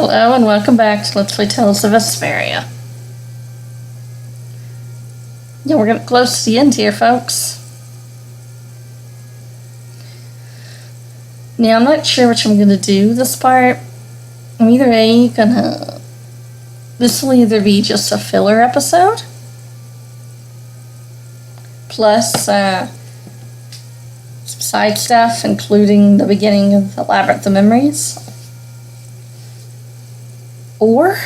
Hello and welcome back to Let's Play Tales of Vesparia. Yeah, we're getting close to the end here, folks. Now, I'm not sure which I'm going to do this part. I'm either this will either be just a filler episode, plus some side stuff, including the beginning of the Labyrinth of Memories. Or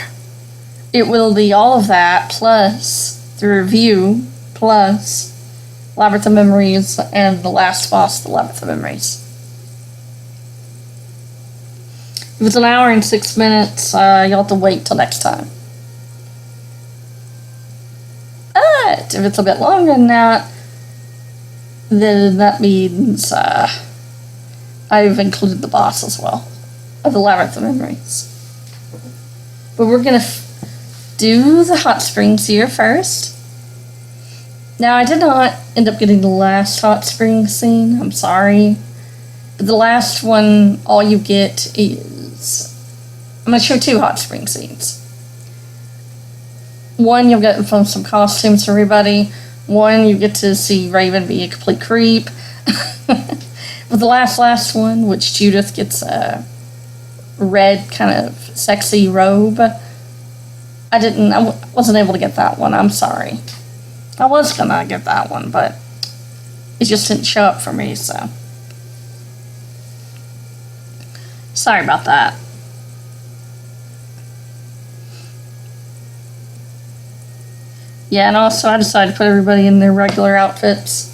it will be all of that, plus the review, plus Labyrinth of Memories and the last boss of the Labyrinth of Memories. If it's an hour and 6 minutes, you'll have to wait till next time. But if it's a bit longer than that, then that means I've included the boss as well of the Labyrinth of Memories. But we're going to do the hot springs here first. Now, I did not end up getting the last hot spring scene. I'm sorry. But the last one, all you get is... I'm going to show two hot spring scenes. One, you'll get from some costumes for everybody. One, you get to see Raven be a complete creep. But the last one, which Judith gets a red kind of sexy robe. I wasn't able to get that one. I'm sorry. I was gonna get that one, but it just didn't show up for me, so. Sorry about that. Yeah, and also I decided to put everybody in their regular outfits.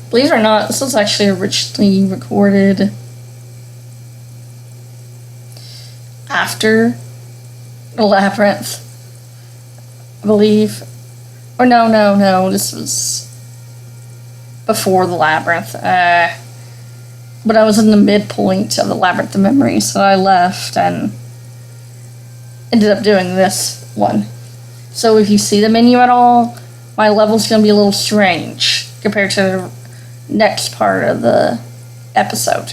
Believe it or not, this was actually originally recorded after the Labyrinth, I believe. Or no, this was before the Labyrinth. But I was in the midpoint of the Labyrinth of Memories, so I left and ended up doing this one. So if you see the menu at all, my level's going to be a little strange compared to the next part of the episode.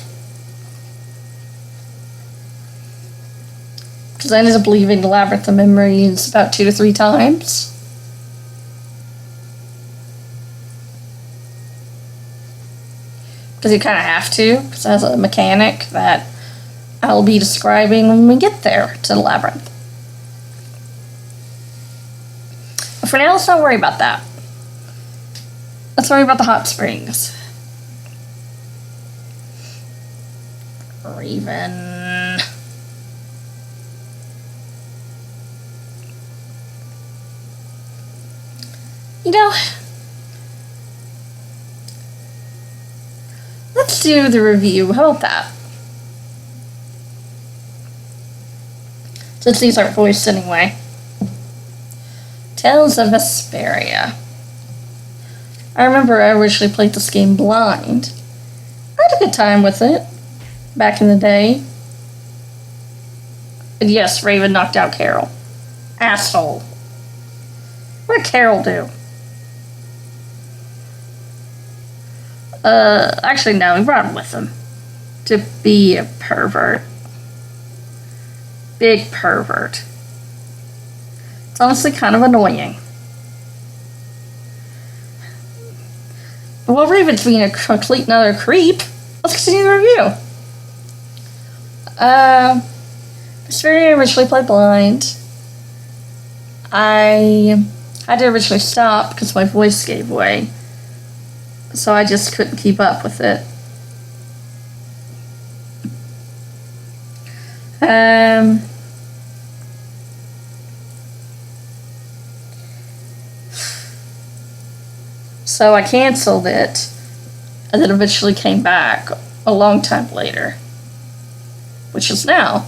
Because I ended up leaving the Labyrinth of Memories about 2 to 3 times. Because you kind of have to, because it has a mechanic that I'll be describing when we get there to the Labyrinth. But for now, let's not worry about that. Let's worry about the hot springs. Raven. You know, let's do the review. How about that? Since these aren't voiced anyway. Tales of Vesparia. I remember I originally played this game blind. I had a good time with it back in the day. And yes, Raven knocked out Carol. Asshole. What did Carol do? Actually, no, he brought him with him. To be a pervert. Big pervert. It's honestly kind of annoying. Well, Raven's being a complete another creep. Let's continue the review. Vesparia originally played blind. I had to originally stop because my voice gave way. So I just couldn't keep up with it. So I canceled it, and then eventually came back a long time later, which is now.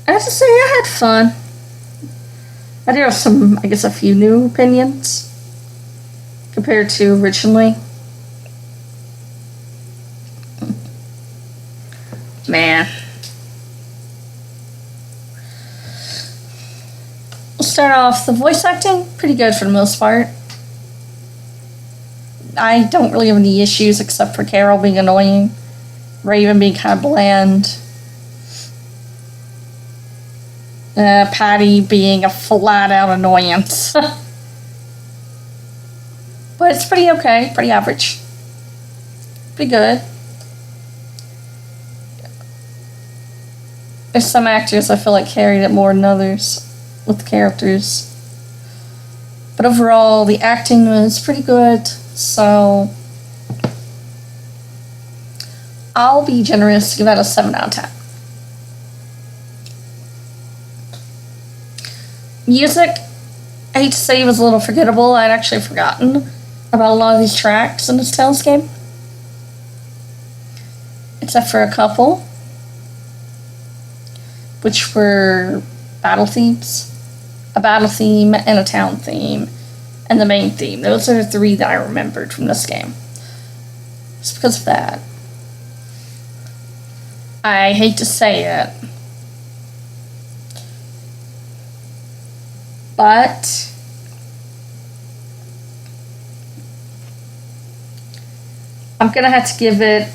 I have to say, I had fun. I do have some, I guess, a few new opinions compared to originally. Man. We'll start off the voice acting, pretty good for the most part. I don't really have any issues except for Carol being annoying, Raven being kind of bland, Patty being a flat-out annoyance. But it's pretty okay, pretty average. Pretty good. There's some actors I feel like carried it more than others with the characters. But overall, the acting was pretty good, so I'll be generous to give that a 7 out of 10. Music, I hate to say, was a little forgettable. I'd actually forgotten about a lot of these tracks in this Tales game, except for a couple, which were battle themes, a battle theme and a town theme, and the main theme. Those are the 3 that I remembered from this game. Just because of that. I hate to say it, but I'm gonna have to give it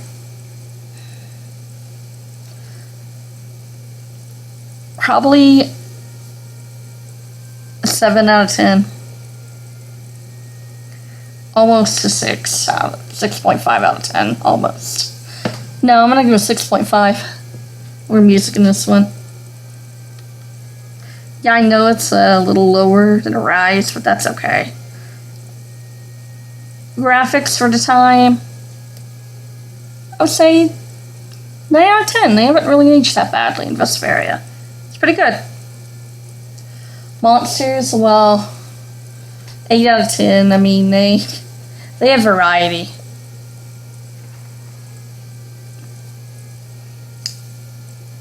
probably a 7 out of 10. Almost a 6.5 out of 10, almost. No, I'm gonna give it a 6.5. We're music in this one. Yeah, I know it's a little lower than a Rise, but that's okay. Graphics for the time, I would say 9 out of 10. They haven't really aged that badly in Vesparia. It's pretty good. Monsters, well, 8 out of 10. I mean, they have variety.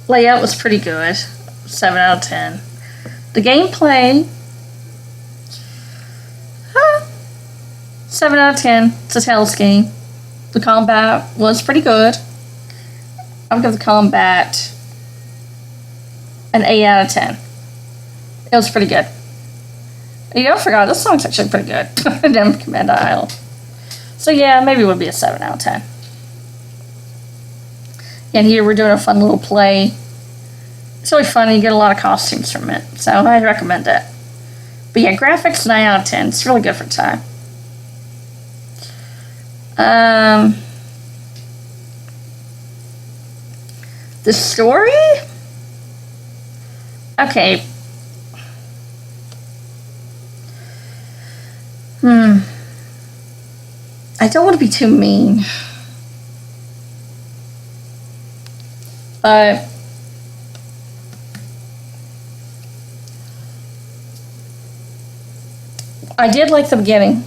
Layout was pretty good. 7 out of 10. The gameplay, 7 out of 10. It's a Tales game. The combat was pretty good. I'll give the combat an 8 out of 10. It was pretty good. You know, I forgot, this song's actually pretty good. Dem Command Isle. So yeah, maybe it would be a 7 out of 10. And here we're doing a fun little play. It's really fun, and you get a lot of costumes from it. So I recommend it. But yeah, graphics 9 out of 10. It's really good for time. The story? Okay. I don't want to be too mean. But I did like the beginning.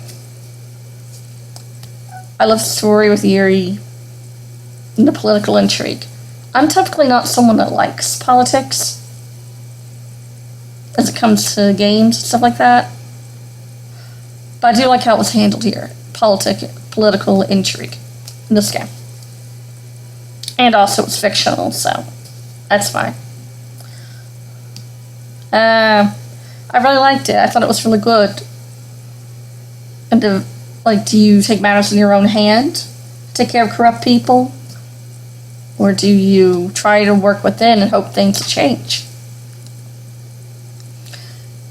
I love the story with Yuri and the political intrigue. I'm typically not someone that likes politics as it comes to games and stuff like that. But I do like how it was handled here. Political intrigue in this game. And also it's fictional, so that's fine. I really liked it. I thought it was really good. And do you take matters in your own hand? Take care of corrupt people? Or do you try to work within and hope things change?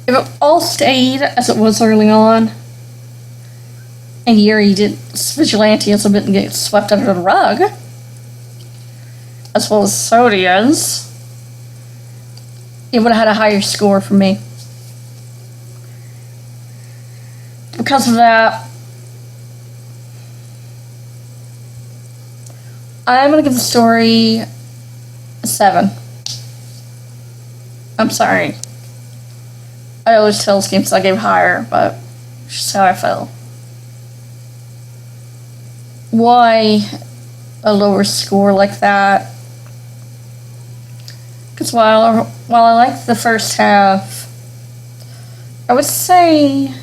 If it all stayed as it was early on, and Yuri did vigilantism and get swept under the rug, as well as Sodia's, it would have had a higher score for me. Because of that, I'm going to give the story a 7. I'm sorry. I always tell games I gave higher, but it's just how I felt. Why a lower score like that? Because while I liked the first half, I would say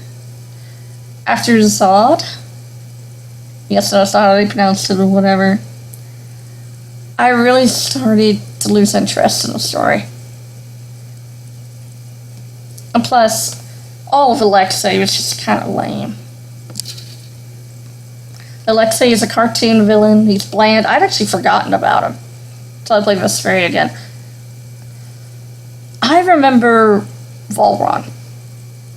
after Zod, yes, that's not how they pronounced it or whatever, I really started to lose interest in the story. And plus, all of Alexei was just kind of lame. Alexei is a cartoon villain. He's bland. I'd actually forgotten about him until I played Vesparia again. I remember Volron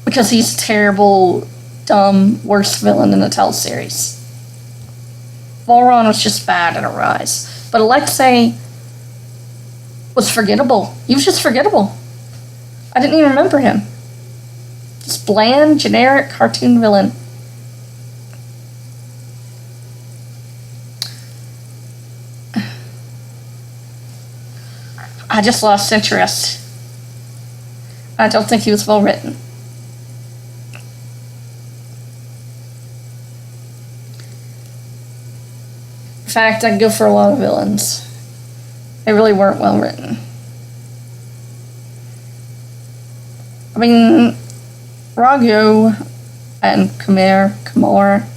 because he's a terrible, dumb, worst villain in the Tell series. Volron was just bad in Arise. But Alexei was forgettable. He was just forgettable. I didn't even remember him. Just bland, generic cartoon villain. I just lost interest. I don't think he was well written. In fact, I can go for a lot of villains. They really weren't well written. I mean, Ragu and Kamor,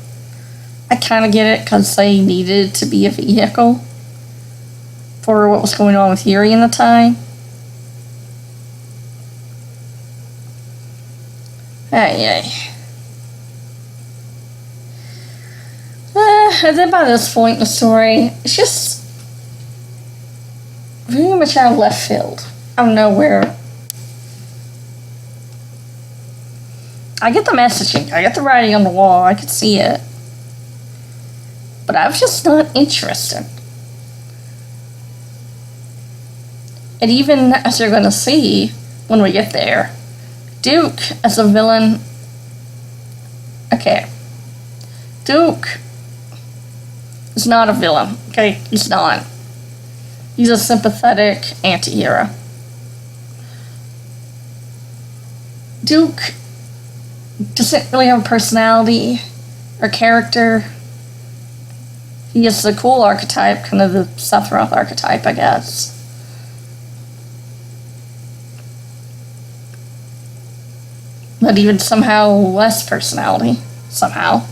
I kind of get it because they needed to be a vehicle for what was going on with Yuri in the time. Hey. And then by this point in the story, it's just very much out of left field. Out of nowhere. I get the messaging. I get the writing on the wall. I could see it. But I was just not interested. And even as you're going to see when we get there, Duke as a villain. Okay. Duke is not a villain. Okay? He's not. He's a sympathetic anti-hero. Duke doesn't really have a personality or character. He is the cool archetype, kind of the Sephiroth archetype, I guess. But even somehow less personality. Somehow.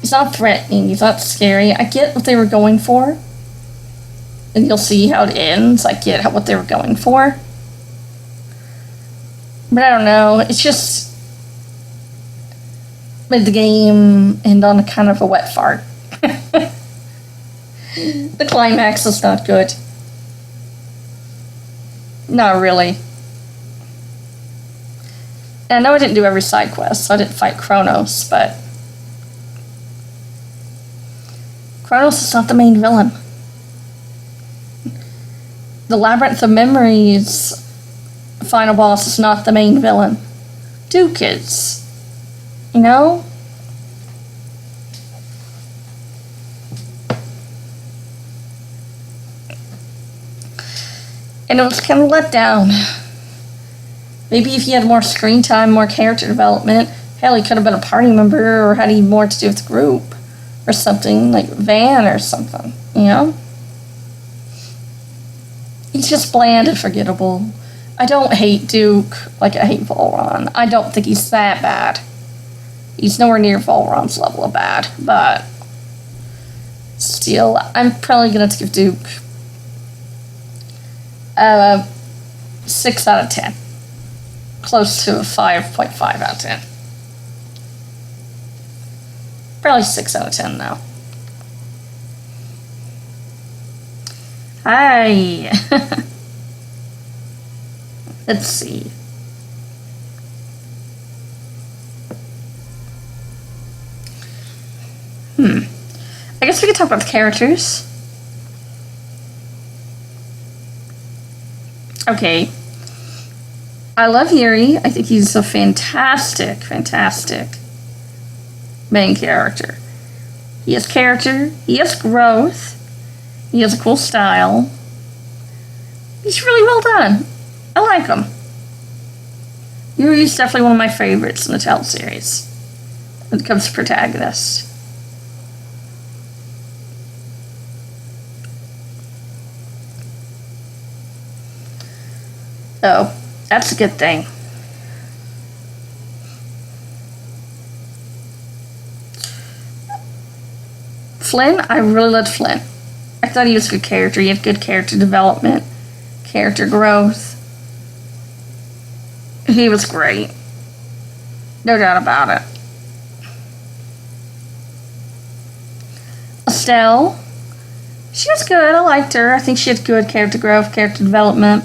He's not threatening, he's not scary. I get what they were going for. And you'll see how it ends. I get what they were going for. But I don't know, it's just made the game end on a kind of a wet fart. The climax is not good. Not really. And I know I didn't do every side quest, so I didn't fight Kratos, but Kratos is not the main villain. The Labyrinth of Memories final boss is not the main villain. Duke is. You know? And it was kind of let down. Maybe if he had more screen time, more character development, hell, he could have been a party member or had even more to do with the group or something, like Van or something, you know? He's just bland and forgettable. I don't hate Duke like I hate Volron. I don't think he's that bad. He's nowhere near Volron's level of bad, but still, I'm probably going to give Duke 6 out of 10. Close to a 5.5 out of 10. Probably 6 out of 10 now. Hi. Let's see. I guess we could talk about the characters. Okay. I love Yuri. I think he's a fantastic main character. He has character. He has growth. He has a cool style. He's really well done. I like him. Yuri's definitely one of my favorites in the Tell series when it comes to protagonist. So, that's a good thing. Flynn, I really loved Flynn. I thought he was a good character. He had good character development, character growth. He was great. No doubt about it. Estelle, she was good. I liked her. I think she had good character growth, character development.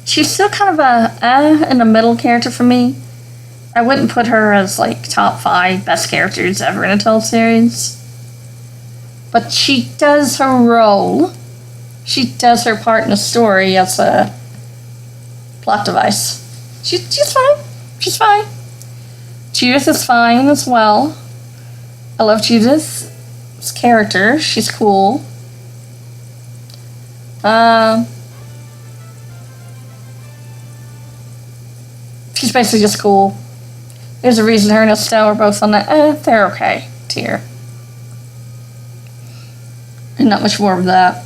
She's still kind of a in the middle character for me. I wouldn't put her as like top 5 best characters ever in a teleseries. But she does her role. She does her part in the story as a plot device. She's fine. She's fine. Judith is fine as well. I love Judith's character. She's cool. She's basically just cool. There's a reason her and Estelle are both on that, they're okay tier. And not much more of that.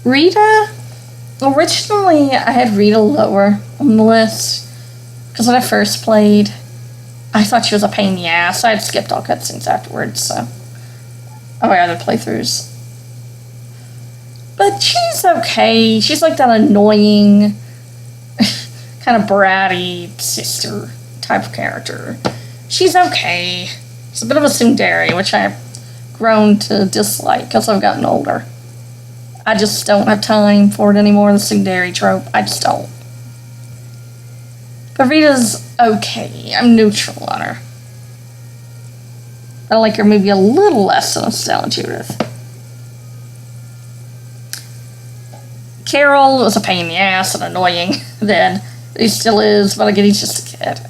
Rita, originally I had Rita lower on the list. Because when I first played, I thought she was a pain in the ass. I had skipped all cutscenes afterwards, so. Oh, my other playthroughs. But she's okay. She's like that annoying, kind of bratty sister type of character. She's okay. She's a bit of a tsundere, which I've grown to dislike as I've gotten older. I just don't have time for it anymore, the tsundere trope. I just don't. But Rita's okay. I'm neutral on her. I like her maybe a little less than Estelle and Judith. Carol was a pain in the ass and annoying then. He still is, but again, he's just a kid.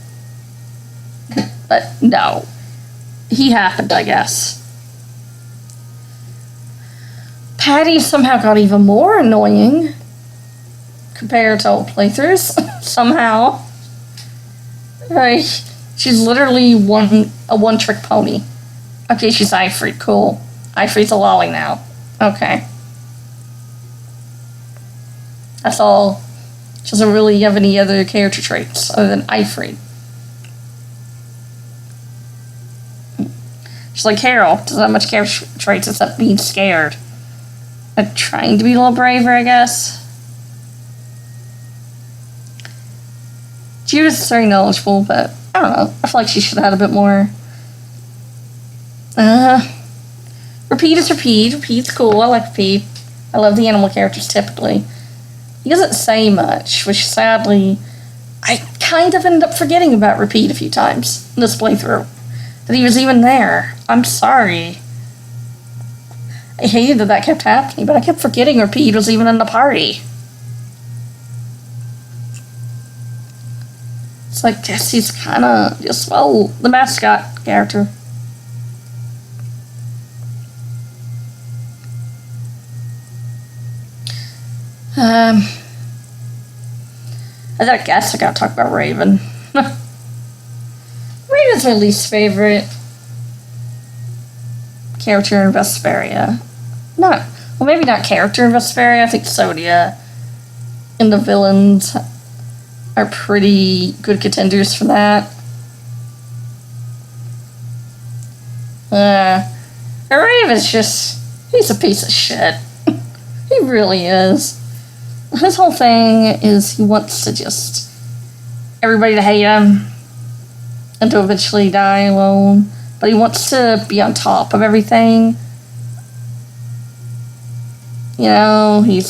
But no. He happened, I guess. Patty somehow got even more annoying compared to old playthroughs. Somehow. Like, she's literally a one-trick pony. Okay, she's Ifrit. Cool. Ifrit's a lolly now. Okay. That's all. She doesn't really have any other character traits other than Ifrit. She's like Carol. Doesn't have much character traits except being scared. And trying to be a little braver, I guess. Judith's very knowledgeable, but I don't know. I feel like she should have had a bit more. Repeat is Repeat. Repeat's cool. I like Repeat. I love the animal characters typically. He doesn't say much, which sadly, I kind of ended up forgetting about Repeat a few times in this playthrough. That he was even there. I'm sorry. I hated that kept happening, but I kept forgetting Repeat was even in the party. It's like, Jesse's kind of just, well, the mascot character. I guess I gotta talk about Raven. Raven's my least favorite character in Vesparia. Well, maybe not character in Vesparia. I think Sodia and the villains are pretty good contenders for that. Raven's just, he's a piece of shit. He really is. His whole thing is he wants to just everybody to hate him and to eventually die alone. But he wants to be on top of everything. You know, I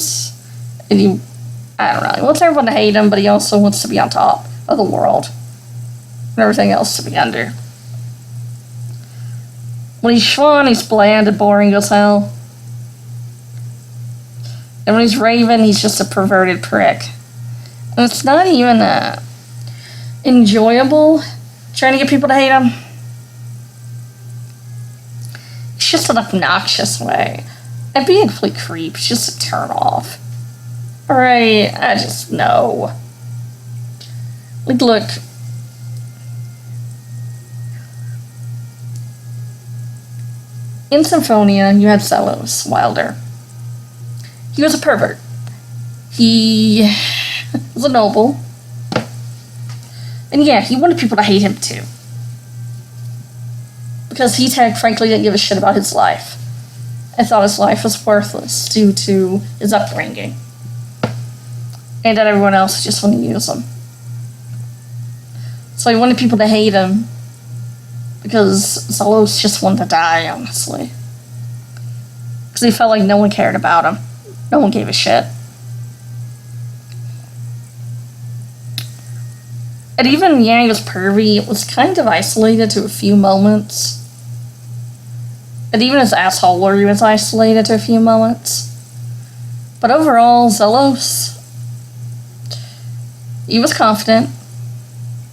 don't know, he wants everyone to hate him, but he also wants to be on top of the world. And everything else to be under. When he's Schwan, he's bland and boring as hell. And when he's Raven, he's just a perverted prick. And it's not even enjoyable trying to get people to hate him. It's just an obnoxious way. And being a complete creep is just a turn off. Alright, I just know. Like, look. In Symphonia, you had Celos Wilder. He was a pervert. He was a noble. And yeah, he wanted people to hate him too. Because he, frankly, didn't give a shit about his life. and thought his life was worthless due to his upbringing, and that everyone else just wanted to use him. So he wanted people to hate him because Zelos just wanted to die, honestly. Because he felt like no one cared about him. No one gave a shit. And even Yang was pervy, it was kind of isolated to a few moments. And even his assholery was isolated to a few moments. But overall, Zelos, he was confident.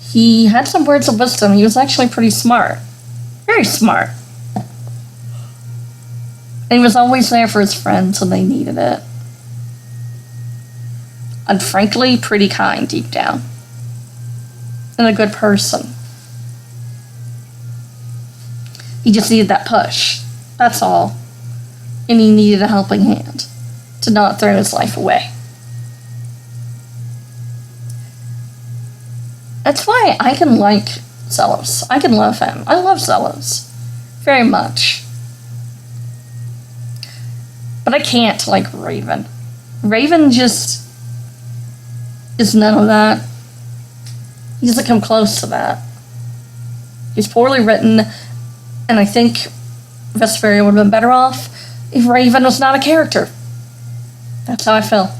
He had some words of wisdom. He was actually pretty smart. Very smart. And he was always there for his friends when they needed it. And frankly, pretty kind deep down. And a good person. He just needed that push. That's all. And he needed a helping hand to not throw his life away. That's why I can like Zelos. I can love him. I love Zelos. Very much. But I can't like Raven. Raven just is none of that. He doesn't come close to that. He's poorly written, and I think Vesparia would have been better off if Raven was not a character. That's how I feel.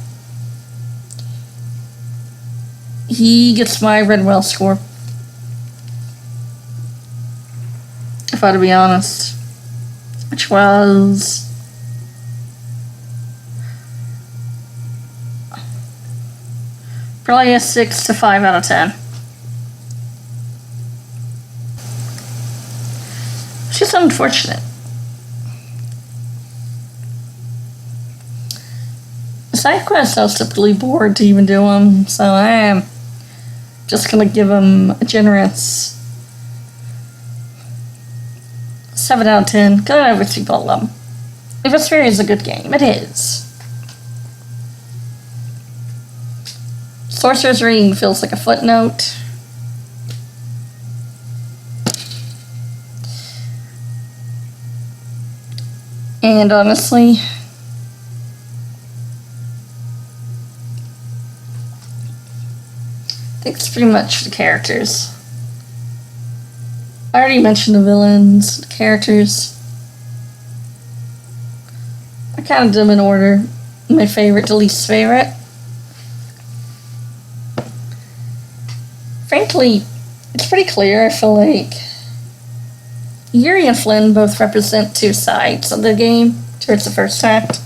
He gets my Redwell score. If I had to be honest. Which was... probably a 6 to 5 out of 10. It's just unfortunate. Side quests, I was typically bored to even do them, so I am just gonna give them a generous 7 out of 10. Go over to people love them. Vesparia is a good game. It is. Sorcerer's Ring feels like a footnote. And honestly, I think it's pretty much the characters. I already mentioned the villains, the characters. I kind of did them in order. My favorite to least favorite. Frankly, it's pretty clear. I feel like Yuri and Flynn both represent two sides of the game towards the first act.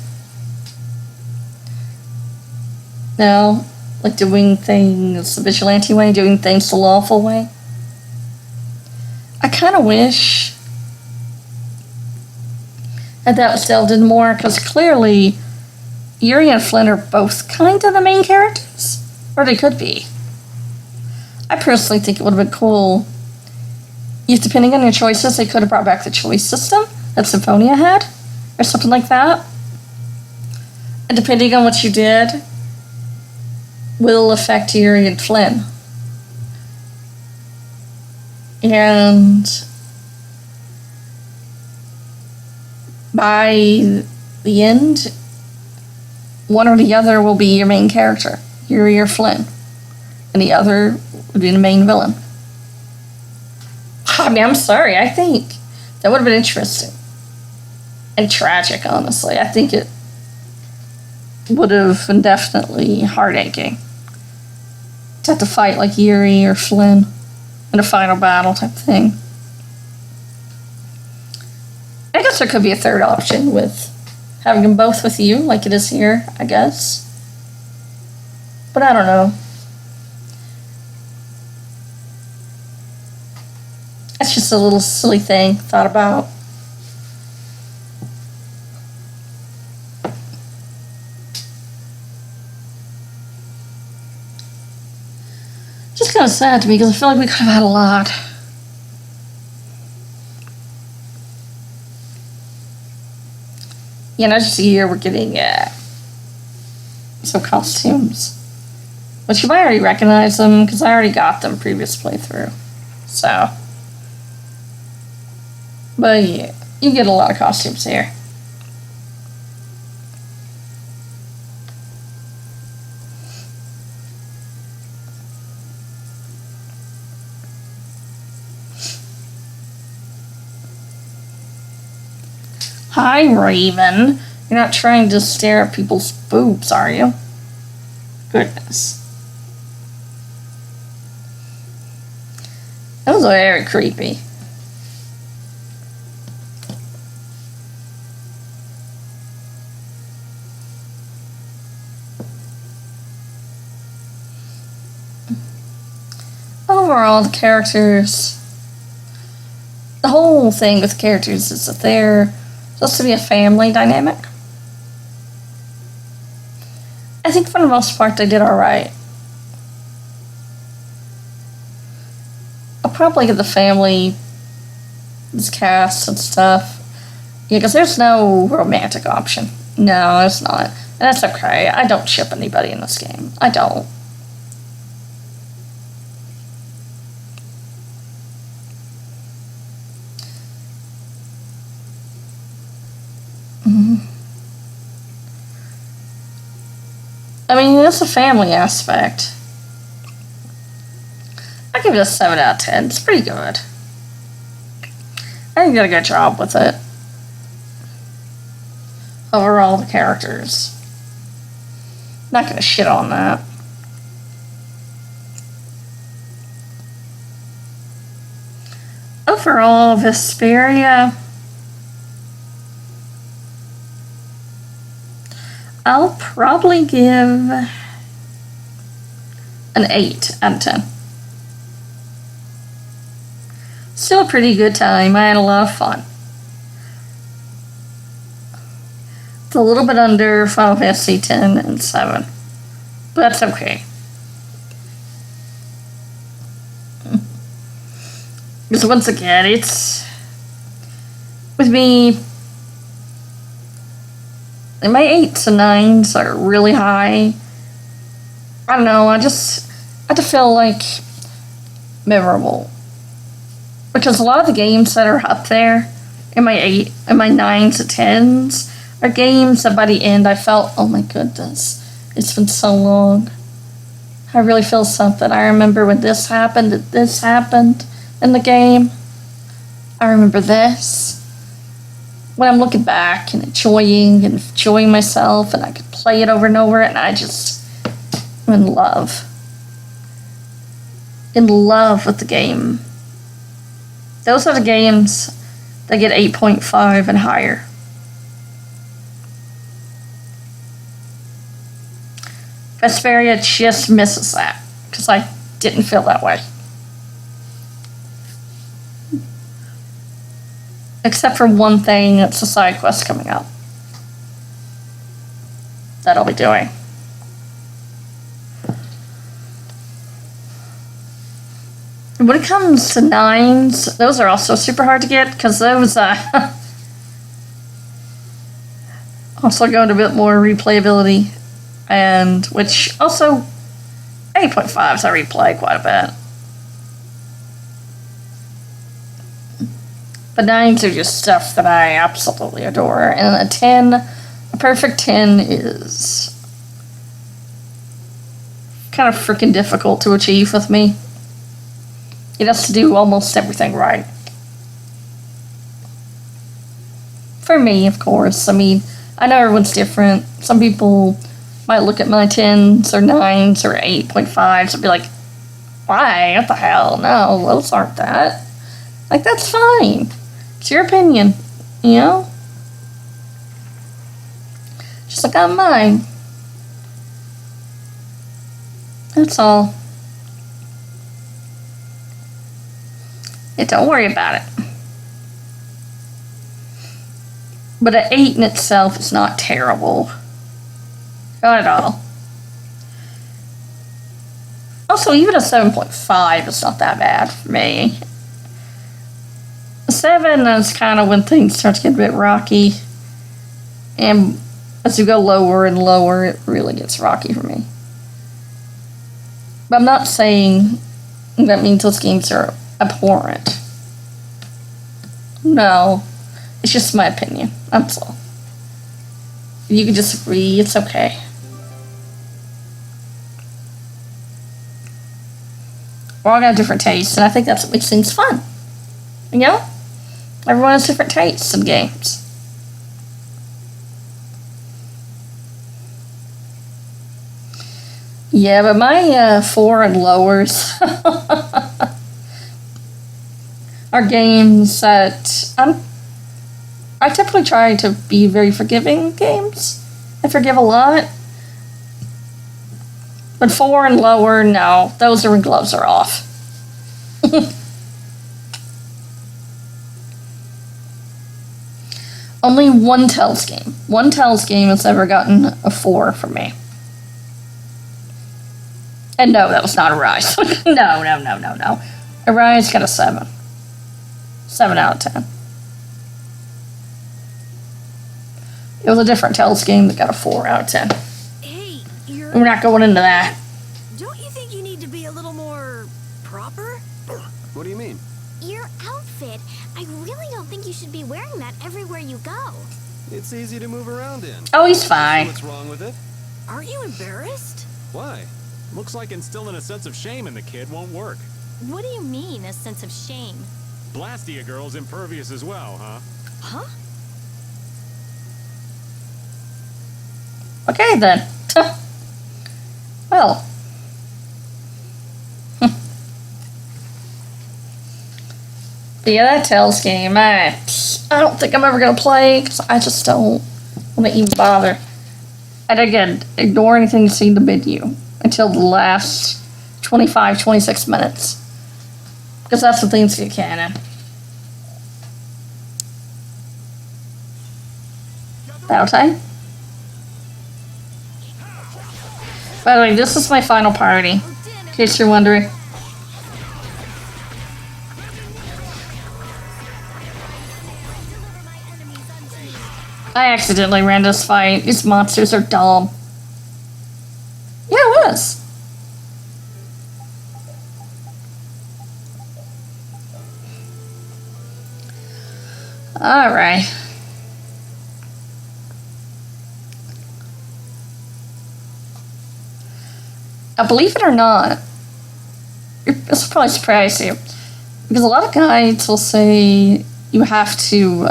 Now, like doing things the vigilante way, doing things the lawful way. I kind of wish that was delved in more, because clearly Yuri and Flynn are both kind of the main characters, or they could be. I personally think it would have been cool if, depending on your choices, they could have brought back the choice system that Symphonia had, or something like that. And depending on what you did, will affect Yuri and Flynn. And by the end, one or the other will be your main character, Yuri or Flynn, and the other would be the main villain. I mean, I'm sorry, I think that would have been interesting. And tragic, honestly. I think it would have been definitely heart-aching to have to fight like Yuri or Flynn in a final battle type thing. I guess there could be a third option with having them both with you, like it is here, I guess. But I don't know. That's just a little silly thing thought about. Just kind of sad to me because I feel like we could have had a lot. You know, just here we're getting some costumes, which you might already recognize them because I already got them previous playthrough. So, but yeah, you get a lot of costumes here. Hi, Raven. You're not trying to stare at people's boobs, are you? Goodness. That was very creepy. Overall, the characters, the whole thing with characters is that they're supposed to be a family dynamic. I think for the most part they did alright. I'll probably get the family, this cast and stuff. Yeah, because there's no romantic option. No, it's not. And that's okay. I don't ship anybody in this game. I don't. I mean, it's a family aspect. I give it a 7 out of 10. It's pretty good. I think you did a good job with it. Overall, the characters. Not gonna shit on that. Overall, Vesparia, I'll probably give an 8 out of 10. Still a pretty good time. I had a lot of fun. It's a little bit under Final Fantasy X and 7. But that's okay. Because once again, it's... With me... And my 8s and 9s are really high. I don't know, I have to feel like memorable. Because a lot of the games that are up there in my 8 and my 9s and 10s are games that by the end I felt, oh my goodness, it's been so long. I really feel something. I remember when this happened in the game. I remember this. When I'm looking back and enjoying myself, and I could play it over and over, and I just am in love. In love with the game. Those are the games that get 8.5 and higher. Vesparia just misses that, because I didn't feel that way. Except for one thing, it's a side quest coming up that I'll be doing. When it comes to 9s, those are also super hard to get, because those also go into a bit more replayability, and which also 8.5s I replay quite a bit. But 9s are just stuff that I absolutely adore. And a 10, a perfect 10 is kind of freaking difficult to achieve with me. It has to do almost everything right. For me, of course. I mean, I know everyone's different. Some people might look at my 10s or 9s or 8.5s and be like, why? What the hell? No, those aren't that. Like, that's fine. It's your opinion, you know? Just like on mine. That's all. Yeah, don't worry about it. But an 8 in itself is not terrible. Not at all. Also, even a 7.5 is not that bad for me. 7 is kind of when things start to get a bit rocky. And as you go lower and lower, it really gets rocky for me. But I'm not saying that means those games are abhorrent. No. It's just my opinion. That's all. If you can disagree, it's okay. We're all got different tastes, and I think that's what makes things fun. You know? Everyone has different tastes in games. Yeah, but my 4 and lowers are games that I typically try to be very forgiving games. I forgive a lot. But 4 and lower, no. Those are when gloves are off. Only one Tell's game. One Tell's game has ever gotten a 4 from me. And no, that was not Arise. No. Arise got a 7. 7 out of 10. It was a different Tell's game that got a 4 out of 10. Hey, We're not going into that. Don't you think you need to be a little more proper? What do you mean? Your outfit. I really don't think you should be wearing that everywhere you go. It's easy to move around in. Oh, he's fine. What's wrong with it? Aren't you embarrassed? Why? Looks like instilling a sense of shame in the kid won't work. What do you mean, a sense of shame? Blastia girl's impervious as well, huh? Huh? Okay, then. Well. But yeah, that Tell's game, I don't think I'm ever going to play, because I just don't want to even bother. And again, ignore anything you see in the menu until the last 25, 26 minutes. Because that's when things get canon. Battle time? By the way, this is my final party, in case you're wondering. I accidentally ran this fight. These monsters are dumb. Yeah, it was. Alright. Now, believe it or not, this will probably surprise you, because a lot of guides will say you have to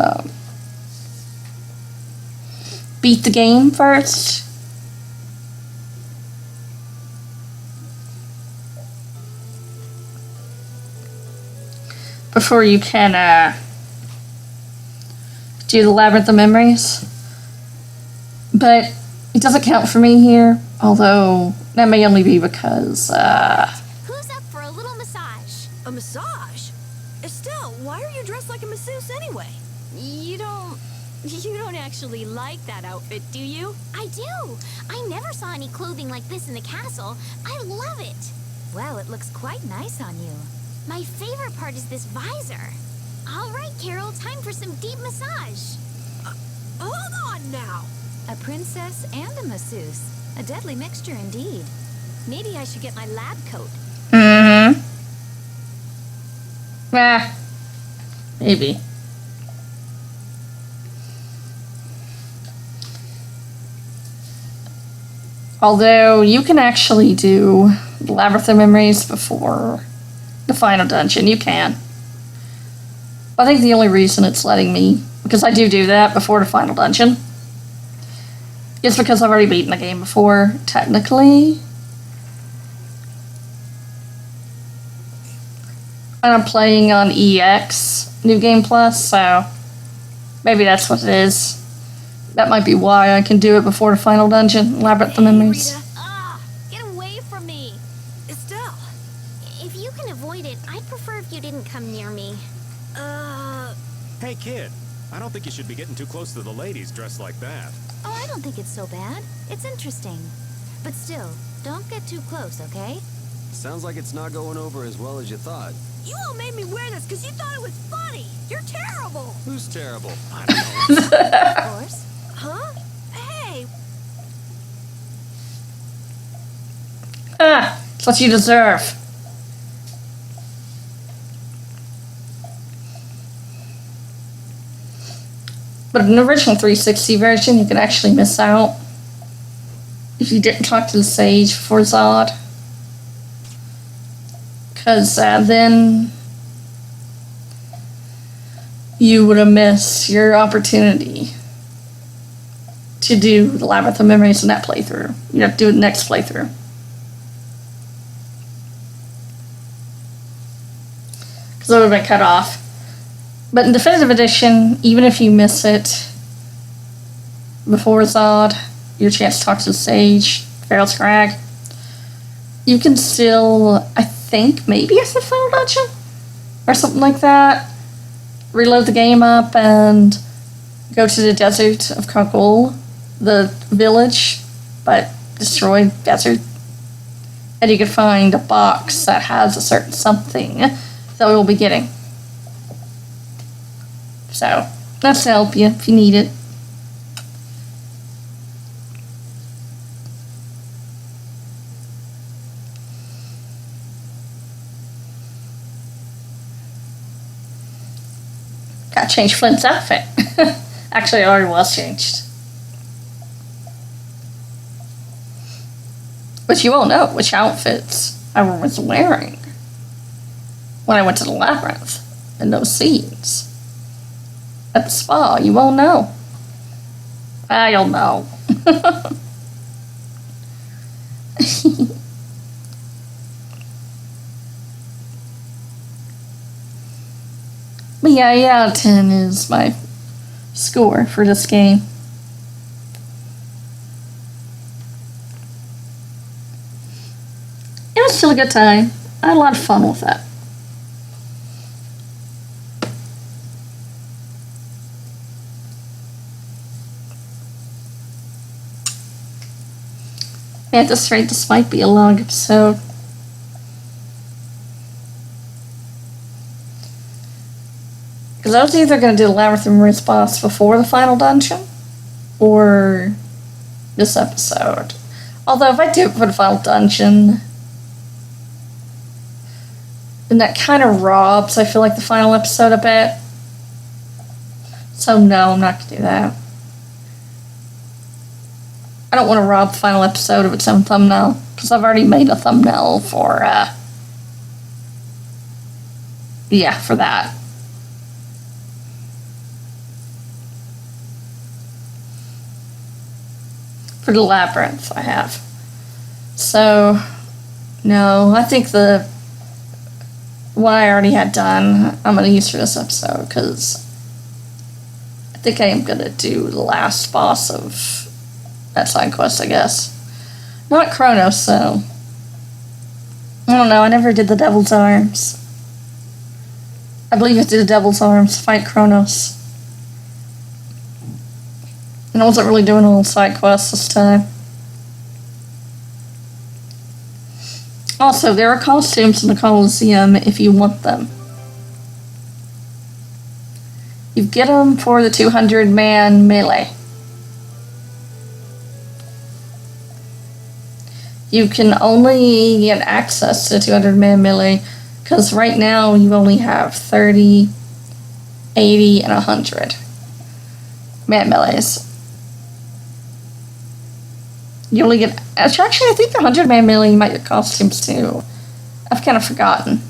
beat the game first. Before you can do the Labyrinth of Memories. But it doesn't count for me here, although that may only be because Who's up for a little massage? A massage? Estelle, why are you dressed like a masseuse anyway? You don't actually like that outfit, do you? I do. I never saw any clothing like this in the castle. I love it. Well, it looks quite nice on you. My favorite part is this visor. All right, Carol, time for some deep massage. Hold on now. A princess and a masseuse. A deadly mixture indeed. Maybe I should get my lab coat. mm-hmm. Maybe. Although you can actually do the Labyrinth of Memories before the final dungeon. You can. I think the only reason it's letting me, because I do that before the final dungeon, is because I've already beaten the game before, technically. And I'm playing on EX, New Game Plus, so maybe that's what it is. That might be why I can do it before the final dungeon, Labyrinth of Memories. Rita. Get away from me. Estelle. If you can avoid it, I'd prefer if you didn't come near me. Hey kid, I don't think you should be getting too close to the ladies dressed like that. Oh, I don't think it's so bad. It's interesting. But still, don't get too close, okay? Sounds like it's not going over as well as you thought. You all made me wear this because you thought it was funny. You're terrible. Who's terrible? I don't know. Of course. Huh? Hey, It's what you deserve. But in the original 360 version, you can actually miss out if you didn't talk to the sage before Zod. Because then you would have missed your opportunity to do the Labyrinth of Memories in that playthrough. You have to do it next playthrough. because it would have been cut off. But in Definitive Edition, even if you miss it before Zod, your chance to talk to the Sage, Feral Scrag, you can still, I think, maybe it's the final dungeon or something like that, reload the game up and go to the desert of Kakul, the village, but destroyed desert, and you can find a box that has a certain something that we will be getting. So, that's to help you if you need it. Gotta change Flint's outfit. Actually, it already was changed. But you won't know which outfits I was wearing when I went to the labyrinth in those scenes. At the spa, you won't know. I don't know. But yeah, 8 out of 10 is my score for this game. It was still a good time. I had a lot of fun with that. At this rate, this might be a long episode. Because I was either going to do the Labyrinth of Maria's boss before the final dungeon, or this episode. Although if I do it for the final dungeon, then that kind of robs, I feel like, the final episode a bit. So no, I'm not going to do that. I don't want to rob the final episode of its own thumbnail, because I've already made a thumbnail for, for that. For the Labyrinth, I have. So, no, I think the one I already had done, I'm going to use for this episode, because I think I am going to do the last boss of that side quest, I guess. Not Kratos, so I don't know, I never did the Devil's Arms. I believe I did the Devil's Arms to fight Kratos. And I wasn't really doing all the side quests this time. Also, there are costumes in the Colosseum if you want them. You get them for the 200-man melee. You can only get access to 200-man melee because right now you only have 30, 80, and 100 man melees. You only get... Actually, I think the 100-man melee you might get costumes too. I've kind of forgotten.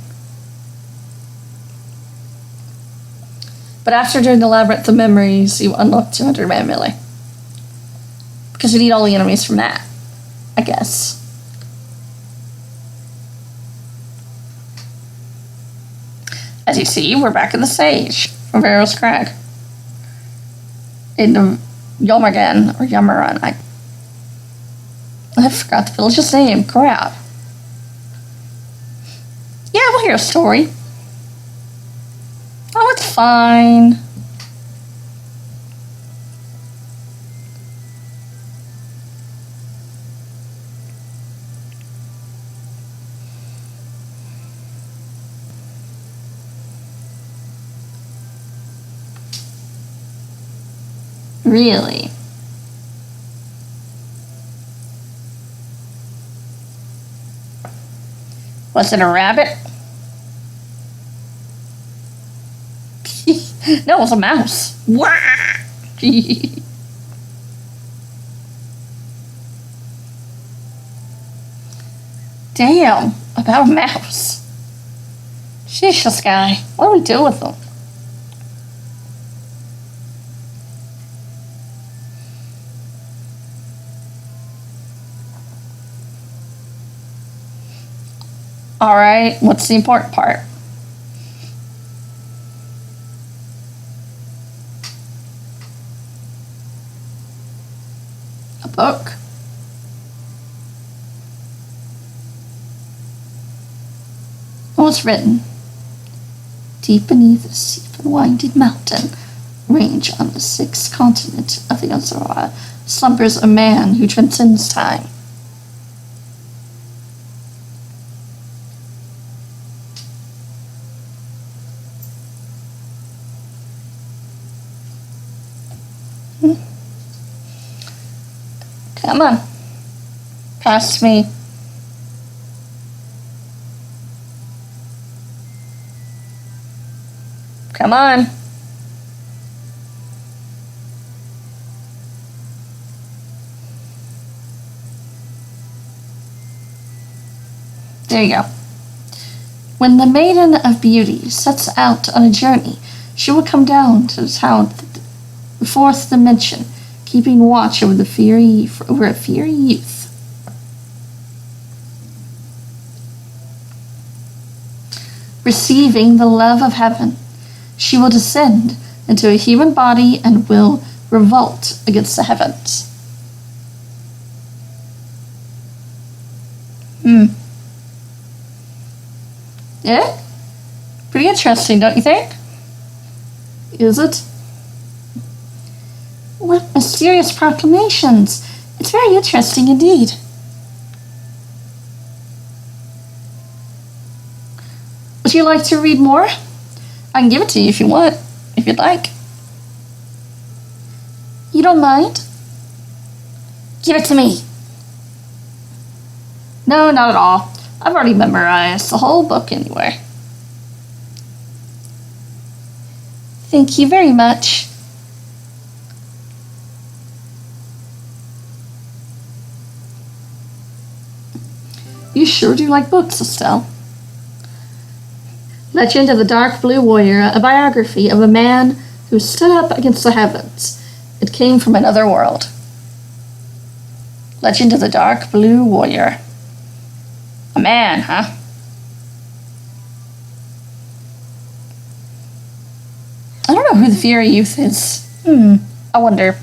But after doing the Labyrinth of Memories, you unlock 200-man melee. Because you need all the enemies from that, I guess. As you see, we're back in the Sage from Varro's Crag. In the Yomargan, or Yamaran. I forgot the village's name. Crap. Yeah, we'll hear a story. Oh, it's fine. Really? Was it a rabbit? No, it was a mouse. Wah! Damn, about a mouse. Sheesh, this guy. What do we do with them? Alright, what's the important part? What was written? Deep beneath the steep and winding mountain range on the sixth continent of the Azora slumbers a man who transcends time. Come on. Past me. Come on. There you go. When the Maiden of Beauty sets out on a journey, she will come down to the town of the fourth dimension, keeping watch over a fiery youth. Receiving the love of heaven, she will descend into a human body and will revolt against the heavens. Yeah? Pretty interesting, don't you think? Is it? What mysterious proclamations! It's very interesting indeed. Would you like to read more? I can give it to you if you want, if you'd like. You don't mind? Give it to me. No, not at all. I've already memorized the whole book anyway. Thank you very much. You sure do like books, Estelle. Legend of the Dark Blue Warrior, a biography of a man who stood up against the heavens. It came from another world. Legend of the Dark Blue Warrior. A man, huh? I don't know who the Fiery Youth is. I wonder.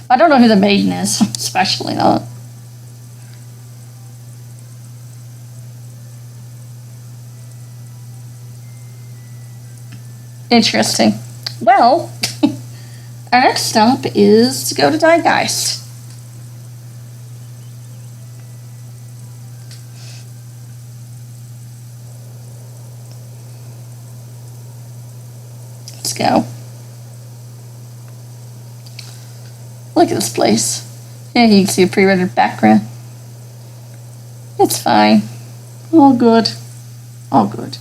I don't know who the Maiden is, especially not. Interesting. Well, our next stop is to go to Diegeist. Let's go. Look at this place. Yeah, you can see a pre-rendered background. It's fine. All good. All good.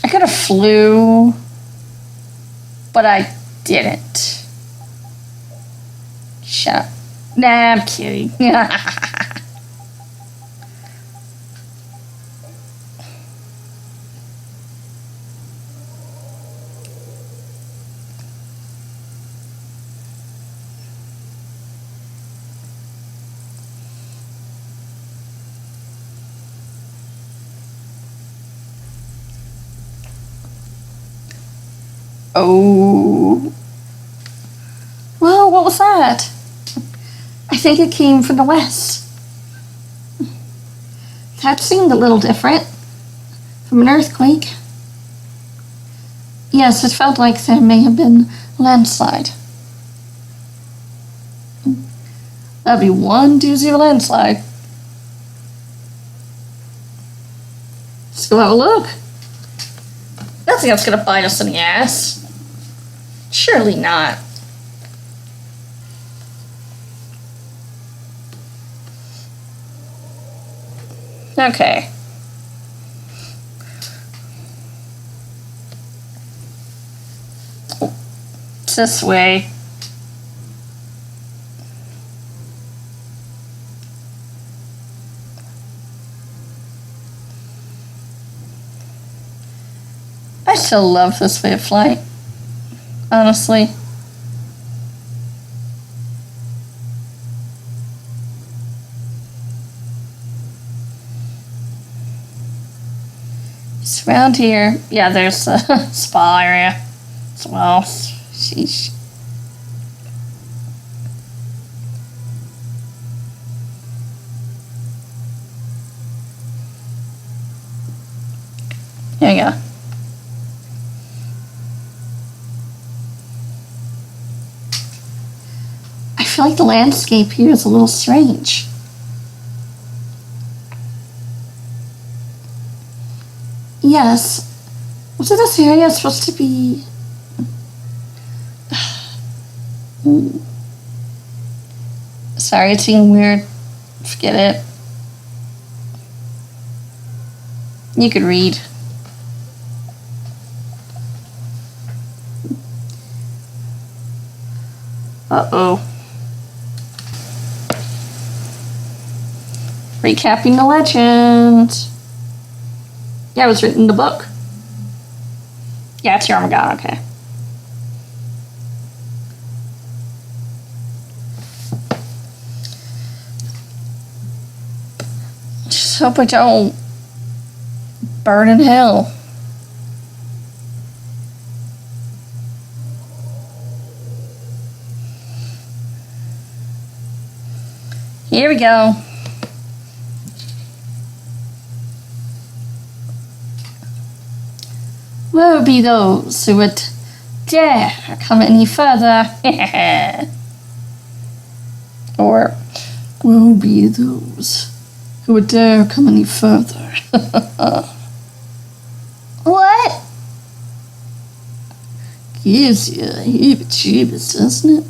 I could have flew, but I didn't. Shut up. Nah, I'm kidding. Oh. Well, what was that? I think it came from the west. That seemed a little different. From an earthquake. Yes, it felt like there may have been a landslide. That'd be one doozy of a landslide. Let's go have a look. Nothing else gonna bite us in the ass. Surely not. Okay. It's this way. I still love this way of flight. Honestly. It's around here. Yeah, there's a spa area as well. Sheesh. feel like the landscape here is a little strange. Yes. Wasn't this area supposed to be... Sorry, it's being weird. Forget it. You could read. Uh-oh. Recapping the legend. Yeah, it was written in the book. Yeah, it's Yarmagana, okay. Just hope I don't burn in hell. Here we go. Woe be those who would dare come any further. Or, woe be those who would dare come any further. What? Gives you a heebie-jeebies, doesn't it?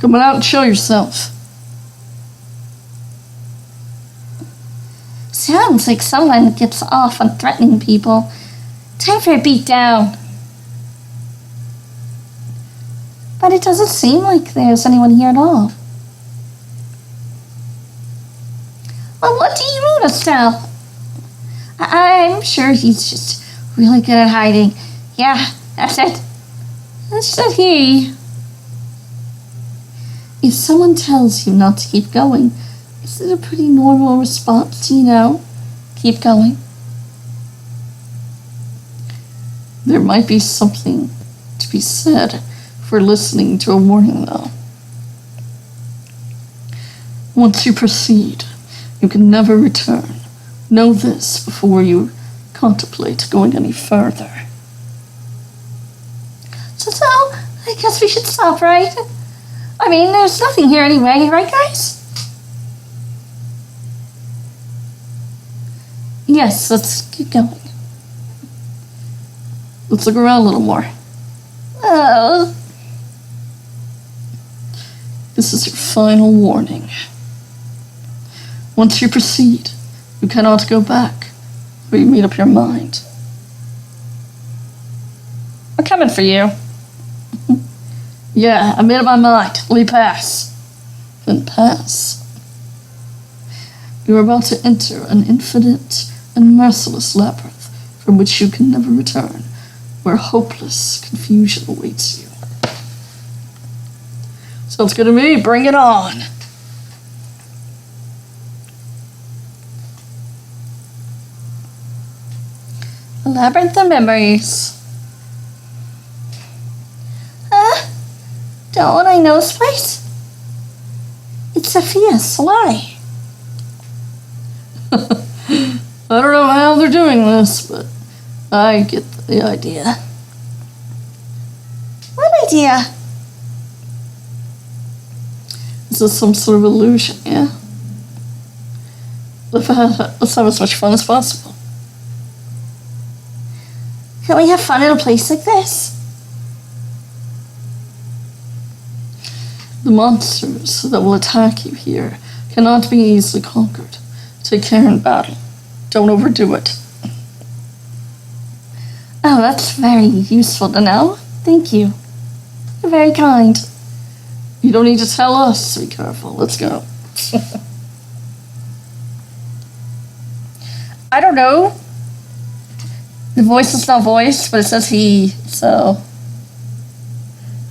Come on out and show yourself. Sounds like someone gets off on threatening people. Time for a beat down. But it doesn't seem like there's anyone here at all. Well, what do you mean, Estelle? I'm sure he's just really good at hiding. Yeah, that's it. That's not he. If someone tells you not to keep going, is it a pretty normal response, you know? Keep going. There might be something to be said for listening to a warning, though. Once you proceed, you can never return. Know this before you contemplate going any further. So, I guess we should stop, right? I mean, there's nothing here anyway, right, guys? Yes, let's keep going. Let's look around a little more. Oh. This is your final warning. Once you proceed, you cannot go back, or you made up your mind. I'm coming for you. Yeah, I made up my mind. Let me pass. Then pass. You are about to enter an infinite and merciless labyrinth from which you can never return, where hopeless confusion awaits you. Sounds good to me. Bring it on. A labyrinth of memories. Don't I know this place? It's Sophia's. Why? I don't know how they're doing this, but I get the idea. What idea? This is some sort of illusion, yeah? Let's have as much fun as possible. Can we have fun in a place like this? The monsters that will attack you here cannot be easily conquered. Take care in battle. Don't overdo it. Oh, that's very useful to know. Thank you. You're very kind. You don't need to tell us to be careful. Let's go. I don't know. The voice is not voiced, but it says he, so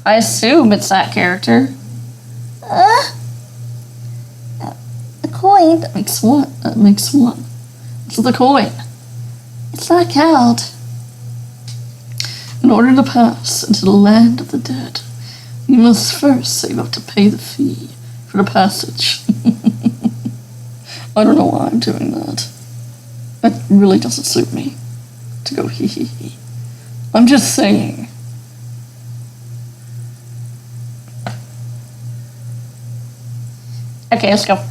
I assume it's that character. A coin. That makes one. That makes one. It's the coin. It's not count. In order to pass into the land of the dead, you must first save up to pay the fee for the passage. I don't know why I'm doing that. That really doesn't suit me. To go hee hee hee. I'm just saying. Okay, let's go.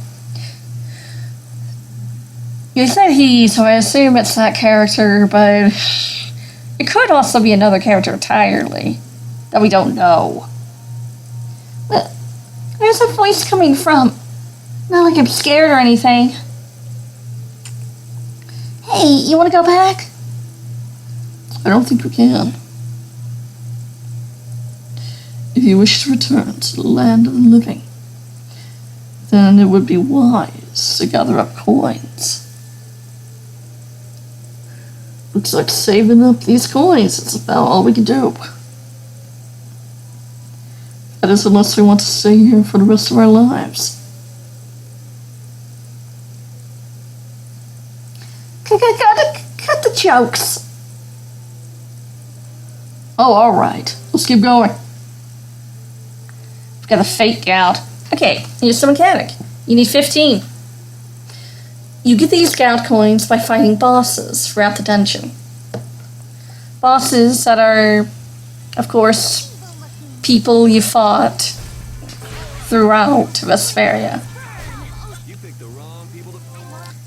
You said he, so I assume it's that character, but it could also be another character entirely that we don't know. But where's the voice coming from? Not like I'm scared or anything. Hey, you want to go back? I don't think we can. If you wish to return to the land of the living, then it would be wise to gather up coins. Looks like saving up these coins is about all we can do. That is, unless we want to stay here for the rest of our lives. Cut the jokes. Oh, alright. Let's keep going. We've got a fake gout. Okay, here's the mechanic. You need 15. You get these gout coins by fighting bosses throughout the dungeon. Bosses that are, of course, people you fought throughout Vesparia.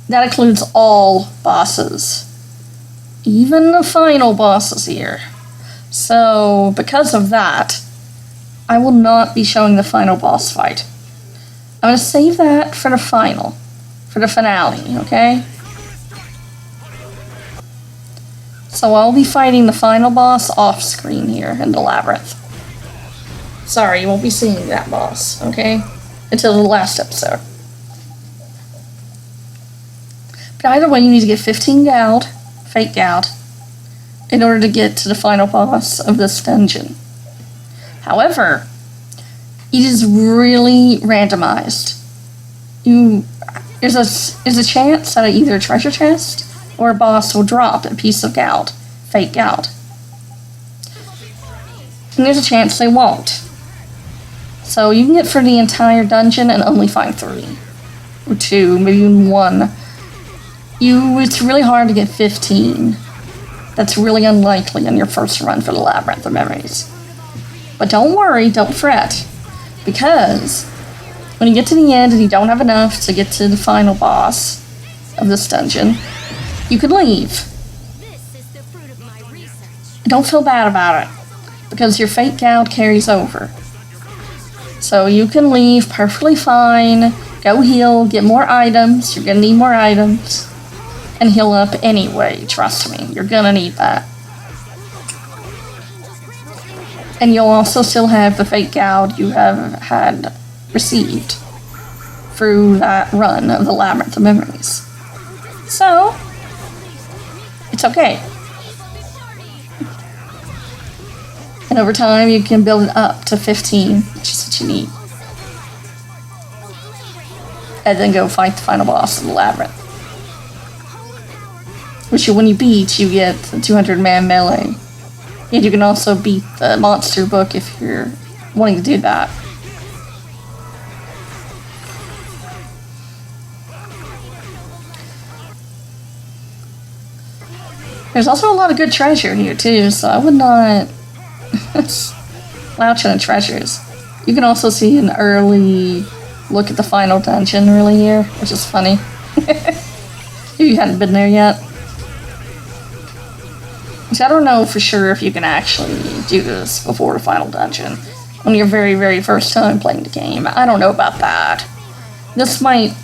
That includes all bosses. Even the final bosses here. So, because of that, I will not be showing the final boss fight. I'm going to save that for the final. For the finale, okay? So I'll be fighting the final boss off screen here in the labyrinth. Sorry, you won't be seeing that boss, okay? Until the last episode. But either way, you need to get 15 gout, fake gout, in order to get to the final boss of this dungeon. However, it is really randomized. There's a chance that either a treasure chest or a boss will drop a piece of gout, fake gout. And there's a chance they won't. So you can get for the entire dungeon and only find 3. Or 2, maybe even 1. It's really hard to get 15. That's really unlikely on your first run for the Labyrinth of Memories. But don't worry, don't fret. Because when you get to the end and you don't have enough to get to the final boss of this dungeon, you can leave. Don't feel bad about it, because your fake gout carries over. So you can leave perfectly fine, go heal, get more items, you're gonna need more items, and heal up anyway, trust me, you're gonna need that. And you'll also still have the fake gout you have had received through that run of the Labyrinth of Memories. So, it's okay. And over time, you can build it up to 15, which is what you need. And then go fight the final boss of the Labyrinth. Which, when you beat, you get the 200-man melee. And you can also beat the monster book if you're wanting to do that. There's also a lot of good treasure here too, so I would not slouch on the treasures. You can also see an early look at the final dungeon really here, which is funny. If you hadn't been there yet. Which I don't know for sure if you can actually do this before the final dungeon on your very, very first time playing the game. I don't know about that. This might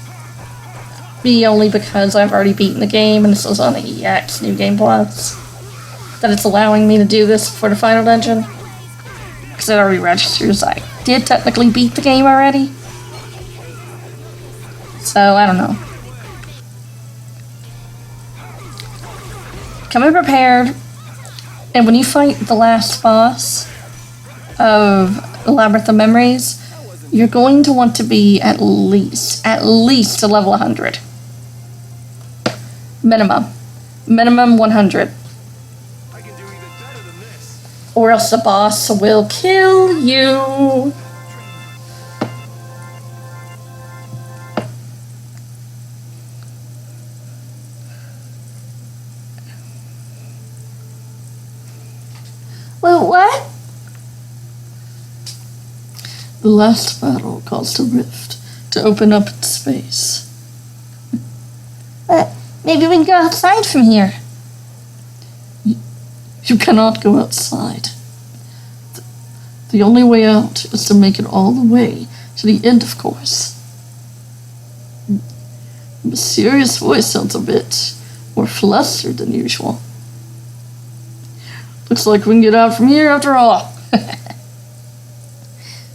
be only because I've already beaten the game and this is on the EX New Game Plus that it's allowing me to do this for the final dungeon. Because it already registers I did technically beat the game already. So, I don't know. Come in prepared. And when you fight the last boss of the Labyrinth of Memories, you're going to want to be at least to level 100. Minimum 100. Or else the boss will kill you. Well, what? The last battle caused a rift to open up its space. Maybe we can go outside from here. You cannot go outside. The only way out is to make it all the way to the end, of course. The mysterious voice sounds a bit more flustered than usual. Looks like we can get out from here after all.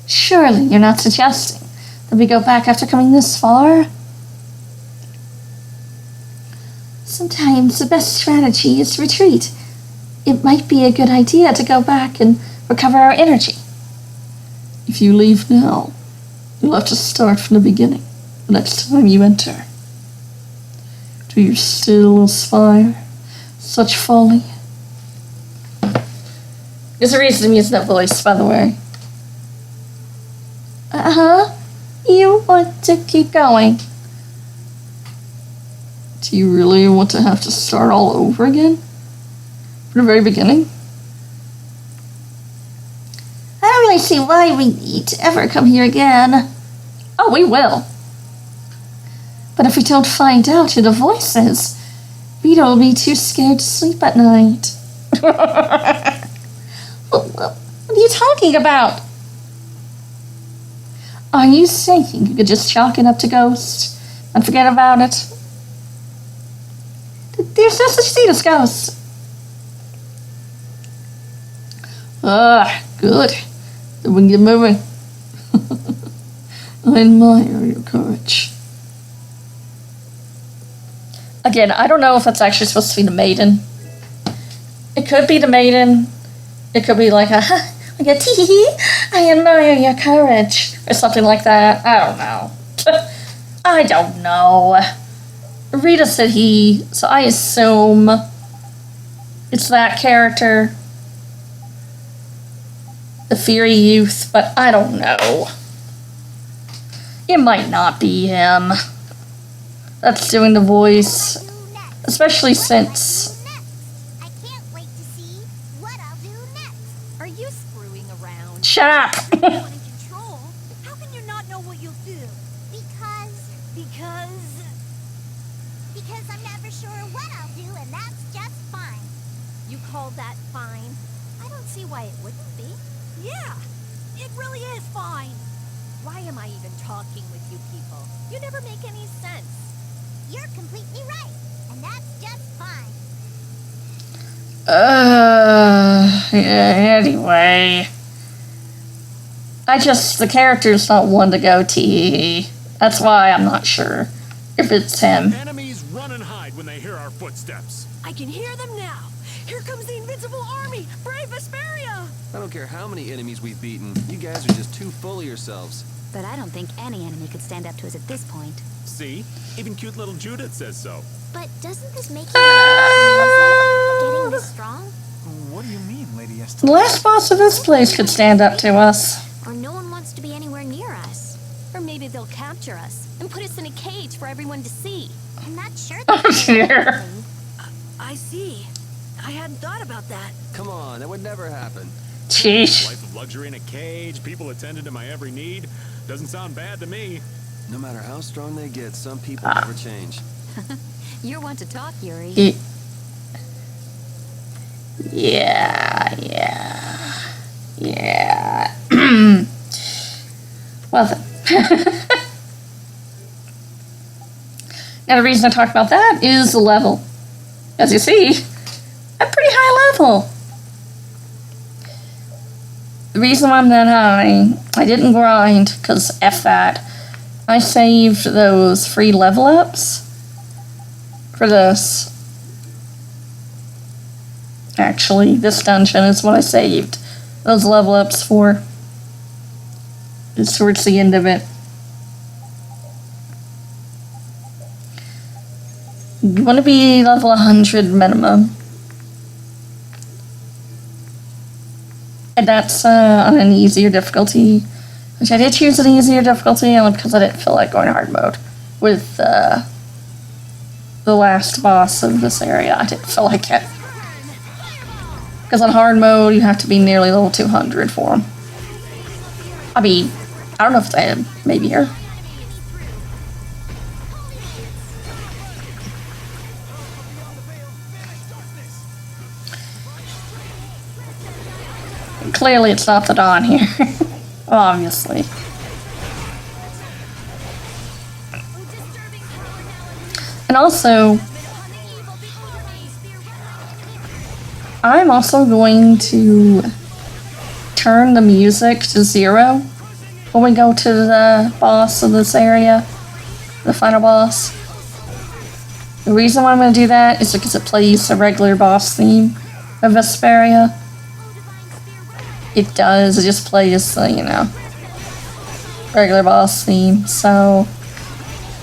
Surely you're not suggesting that we go back after coming this far? Sometimes the best strategy is to retreat. It might be a good idea to go back and recover our energy. If you leave now, you'll have to start from the beginning the next time you enter. Do you still aspire such folly? There's a reason I'm using that voice, by the way. You want to keep going? Do you really want to have to start all over again? From the very beginning? I don't really see why we need to ever come here again. Oh, we will. But if we don't find out who the voice is, Rita will be too scared to sleep at night. What are you talking about? Are you saying you could just chalk it up to ghosts and forget about it? There's no such thing as ghosts. Good. Then we can get moving. I admire your courage. Again, I don't know if that's actually supposed to be the maiden. It could be the maiden. It could be like a tee-hee, I admire your courage, or something like that. I don't know. I don't know. Rita said he, so I assume it's that character. The Fiery Youth, but I don't know. It might not be him that's doing the voice, especially since... I can't wait to see what I'll do next. Are you screwing around? Shut up! You're in control. How can you not know what you'll do? Because I'm never sure what I'll do, and that's just fine. You call that fine? I don't see why it wouldn't be. Yeah, it really is fine. Why am I even talking with you people? You never make any sense. You're completely right, and that's just fine. Anyway. The character's not one to go tee. That's why I'm not sure if it's him. Enemies run and hide when they hear our footsteps. I can hear them now. Here comes the invincible army. Brave Vesparia. I don't care how many enemies we've beaten. You guys are just too full of yourselves. But I don't think any enemy could stand up to us at this point. See? Even cute little Judith says so. But doesn't this make you getting this strong? What do you mean, Lady Esther? The last boss of this place could stand up to us. Or no one wants to be anywhere near us? Or maybe they'll capture us and put us in a cage for everyone to see. I'm not sure Oh, that's dear. I see. I hadn't thought about that. Come on, that would never happen. Sheesh. Life of luxury in a cage, people attending to my every need. Doesn't sound bad to me. No matter how strong they get, some people never change. You're one to talk, Yuri. Yeah. Well then. Now the reason I talk about that is the level. As you see, a pretty high level. The reason why I'm that high, I didn't grind, because F that. I saved those free level ups for this. Actually, this dungeon is what I saved those level ups for. It's towards the end of it. You want to be level 100 minimum. And that's on an easier difficulty. Which I did choose an easier difficulty only because I didn't feel like going hard mode with the last boss of this area. I didn't feel like it. Because on hard mode, you have to be nearly level 200 for them. I mean, I don't know if they had maybe here. clearly it's not the Dawn here. Obviously. And also, I'm also going to turn the music to 0 when we go to the boss of this area, the final boss. The reason why I'm going to do that is because it plays the regular boss theme of Vesparia. It does, it just plays the, you know, regular boss theme, so...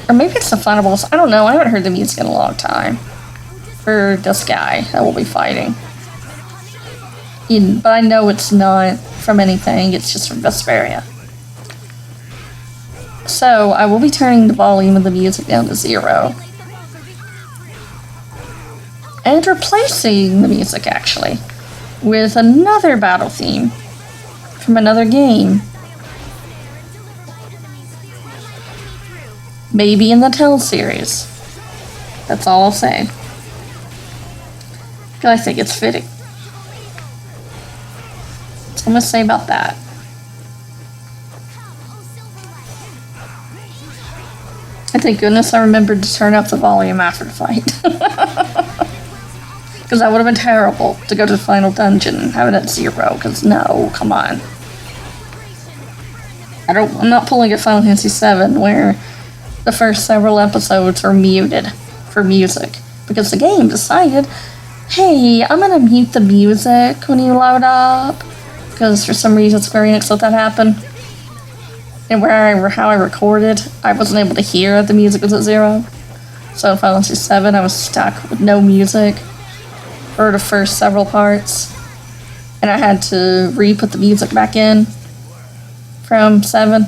Or maybe it's the final boss, I don't know, I haven't heard the music in a long time. For this guy that we'll be fighting. But I know it's not from anything, it's just from Vesparia. So, I will be turning the volume of the music down to 0. And replacing the music, actually, with another battle theme from another game. Maybe in the Tell series. That's all I'll say. Because I think it's fitting. That's what I'm going to say about that. And thank goodness I remembered to turn up the volume after the fight. Because that would have been terrible to go to the final dungeon and have it at 0. Because no, come on. I'm not pulling a Final Fantasy VII where the first several episodes were muted for music. Because the game decided, hey, I'm going to mute the music when you load up. Because for some reason Square Enix let that happen. And how I recorded, I wasn't able to hear that the music was at 0. So in Final Fantasy VII, I was stuck with no music for the first several parts. And I had to re-put the music back in from 7.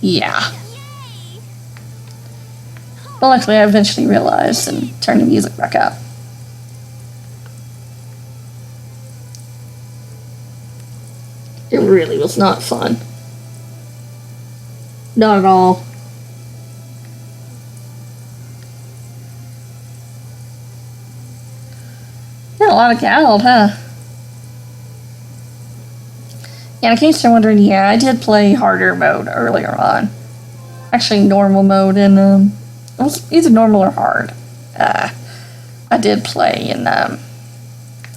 Yeah. But luckily I eventually realized and turned the music back up. It really was not fun. Not at all. Yeah, a lot of Gald, huh? Yeah, in case you're wondering, yeah, I did play harder mode earlier on. Actually, normal mode in, it was either normal or hard. I did play in,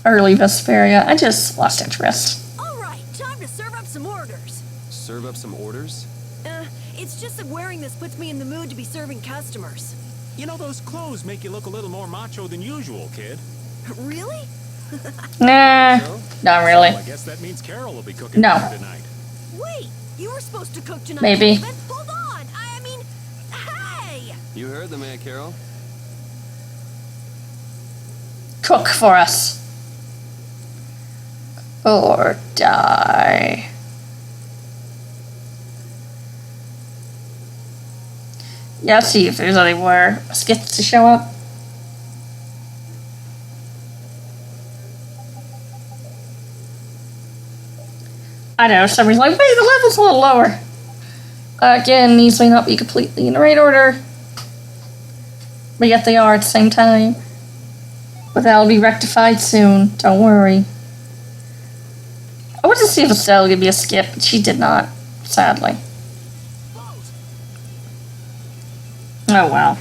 early Vesparia. I just lost interest. Alright, time to serve up some orders. Serve up some orders? It's just that wearing this puts me in the mood to be serving customers. You know, those clothes make you look a little more macho than usual, kid. Really? Nah, not really. Well, I guess that means Carol will be cooking No. dinner tonight. Wait, you were supposed to cook tonight. Maybe. David. Hold on. I mean, hey! You heard the man, Carol. Cook for us. Or die. Yeah, see if there's any more skits to show up. I know, somebody's like, wait, the level's a little lower. Again, these may not be completely in the right order. But yet they are at the same time. But that'll be rectified soon, don't worry. I wanted to see if Estelle would give me a skip, but she did not, sadly. Oh well.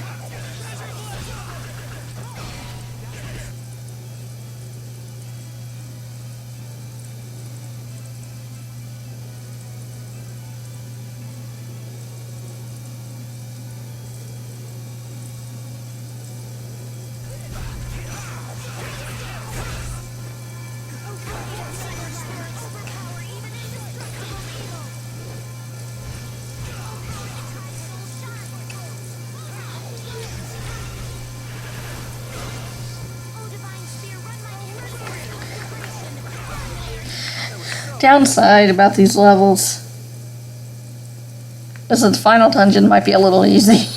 Downside about these levels is that the final dungeon might be a little easy.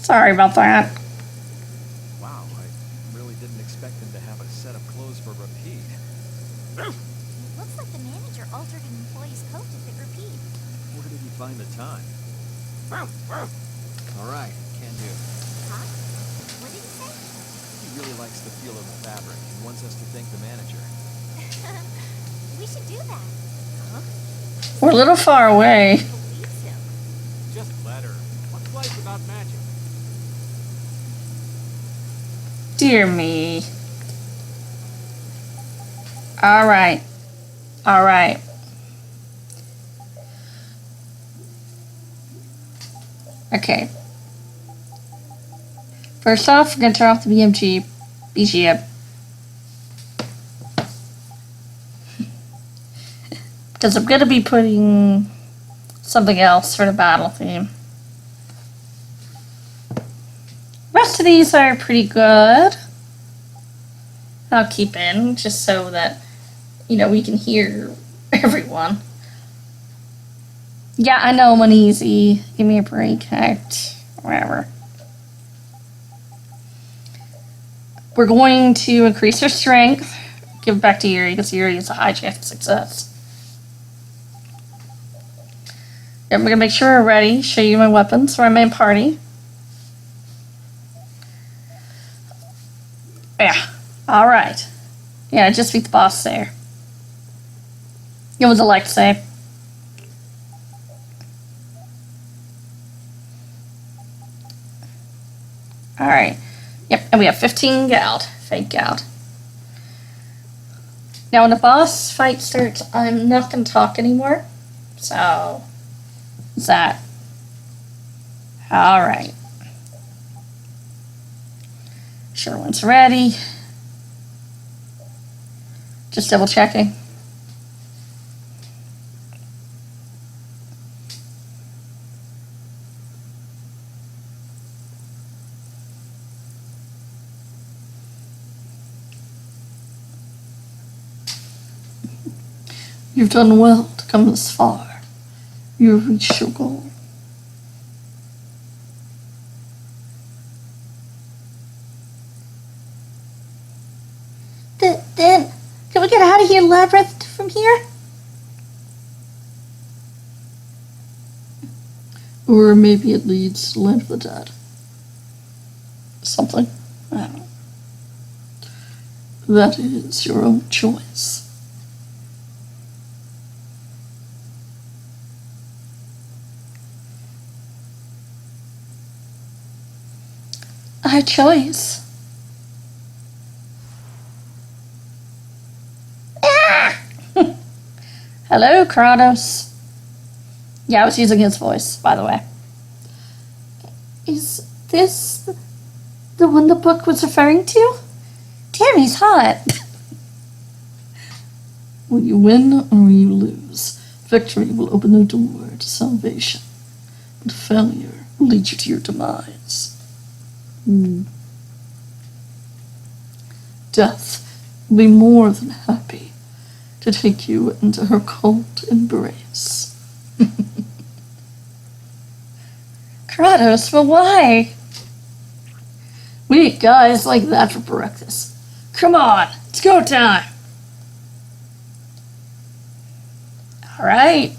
Sorry about that. Wow, I really didn't expect them to have a set of clothes for repeat. Looks like the manager altered an employee's coat to fit repeat. Where did he find the time? All right, can do. Huh? What did he say? He really likes the feel of the fabric and wants us to thank the manager. We should do that. We're a little far away. Believes him. Just let her. What's life without magic? Dear me. Alright. Alright. Okay. First off, we're going to turn off the BGM. Because I'm going to be putting something else for the battle theme. The rest of these are pretty good. I'll keep in just so that, you know, we can hear everyone. Yeah, I know I'm uneasy. Give me a break. Whatever. We're going to increase her strength. Give it back to Yuri because Yuri is a high chance of success. I'm going to make sure we're ready. Show you my weapons for my main party. Yeah. Alright. Yeah, just beat the boss there. It was a like save. Alright. Yep, and we have 15 gold. Fake gold. Now when the boss fight starts, I'm not going to talk anymore. So, is that. Alright. Sure one's ready. Just double checking. You've done well to come this far. You've reached your goal. Then, can we get out of here, Labyrinth, from here? Or maybe it leads to the land of the dead. Something. I don't know. That is your own choice. Our choice. Hello, Kratos. Yeah, I was using his voice, by the way. Is this the one the book was referring to? Damn, he's hot. Will you win or will you lose? Victory will open the door to salvation, but failure will lead you to your demise. Death will be more than happy to take you into her cold embrace. Kratos, but why? We eat guys like that for breakfast. Come on, it's go time. All right.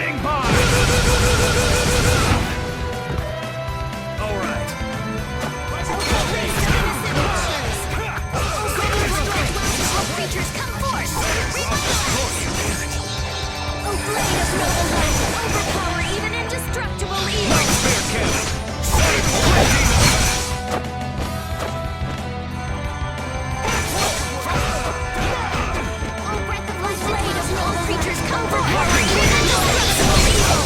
Shining by! All right. Creatures come forth! Oh, blade of noble light! Overpower even indestructible evil! Oh, breath of life! Blade of noble creatures come forth! Overpower even indestructible evil!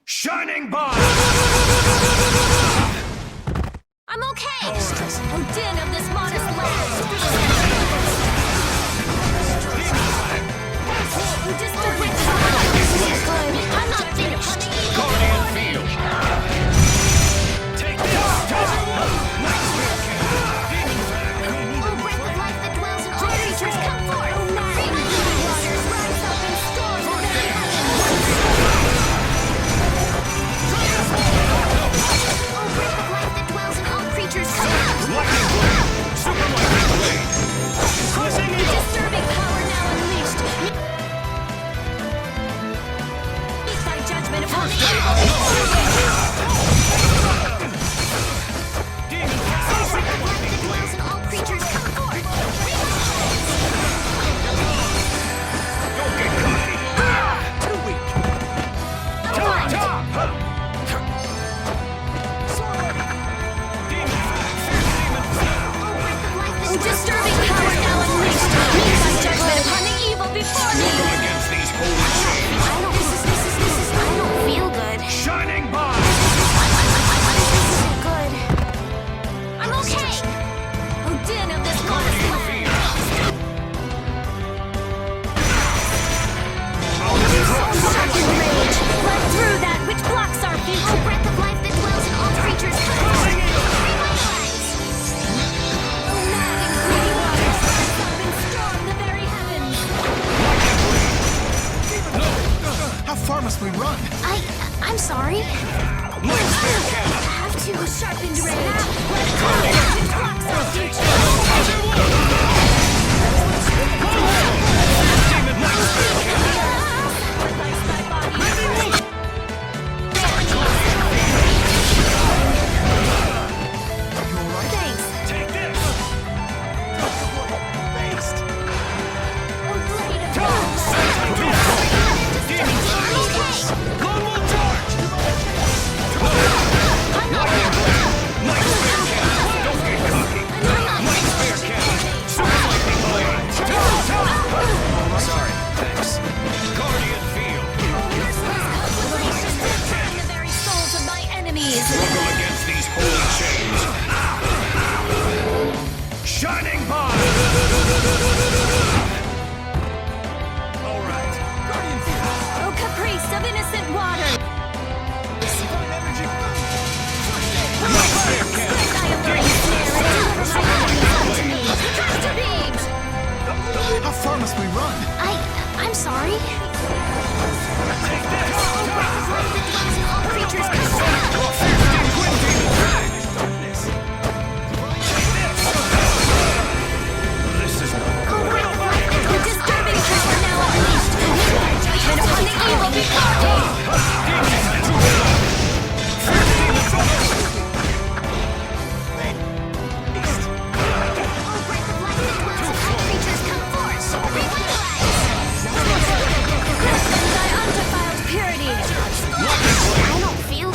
Shining by! I'm okay! Oh, din of this modest land! I'm not finished! Guardian field! Take this! Oh, breath of life that dwells in all creatures, come forth! Oh, waters rise up and storm the very heavens! Oh, breath of life that dwells in all creatures, come forth! Lightning blade! Super lightning blade! Crushing it! Disturbing power now unleashed! Meet thy judgment upon the evil! Oh, breath of life that dwells in all creatures, come forth! Don't get cocky! Too weak! Aligned! Oh, disturbing power now unleashed! Meet thy judgment upon the evil before me! Against these holy chains! I don't feel good. Shining by! Good. I'm okay! Oh, din of this modest land! Shocking rage! Let through that which blocks our future! Oh, breath of life that dwells in all creatures, come forth! Revitalize! Oh, mad and greedy waters, rise up and storm the very heavens! How far must we run? I'm sorry. Light spear cannon! Have to sharpened rage. Let it go! Which blocks our future! Demon light spear cannon! Sacrifice thy body. Thanks. Take this! Based! Oh, blade of frost. Demon Okay. global charge! I'm not Light spear cannon! Don't get cocky! Light spear cannon! Super lightning blade! Sorry, thanks. Guardian field! Burn the very souls of my enemies. Struggle against these holy chains! Shining by! All right. Guardian field! Oh, caprice of innocent water. Divine energy! Light spear cannon! I am very snare and deliver my enemies unto me. Cast a beam. How far must we run? I'm sorry. Take this! Oh, breath of life that dwells in all creatures, come forth. Twin demon drag! Darkness! Take this! This is not Oh, breath of life that disturbing power now unleashed. Judgment upon the evil before me. Oh, breath of life that dwells in all creatures, come forth. Revitalize. Rest in thy undefiled purity. I don't feel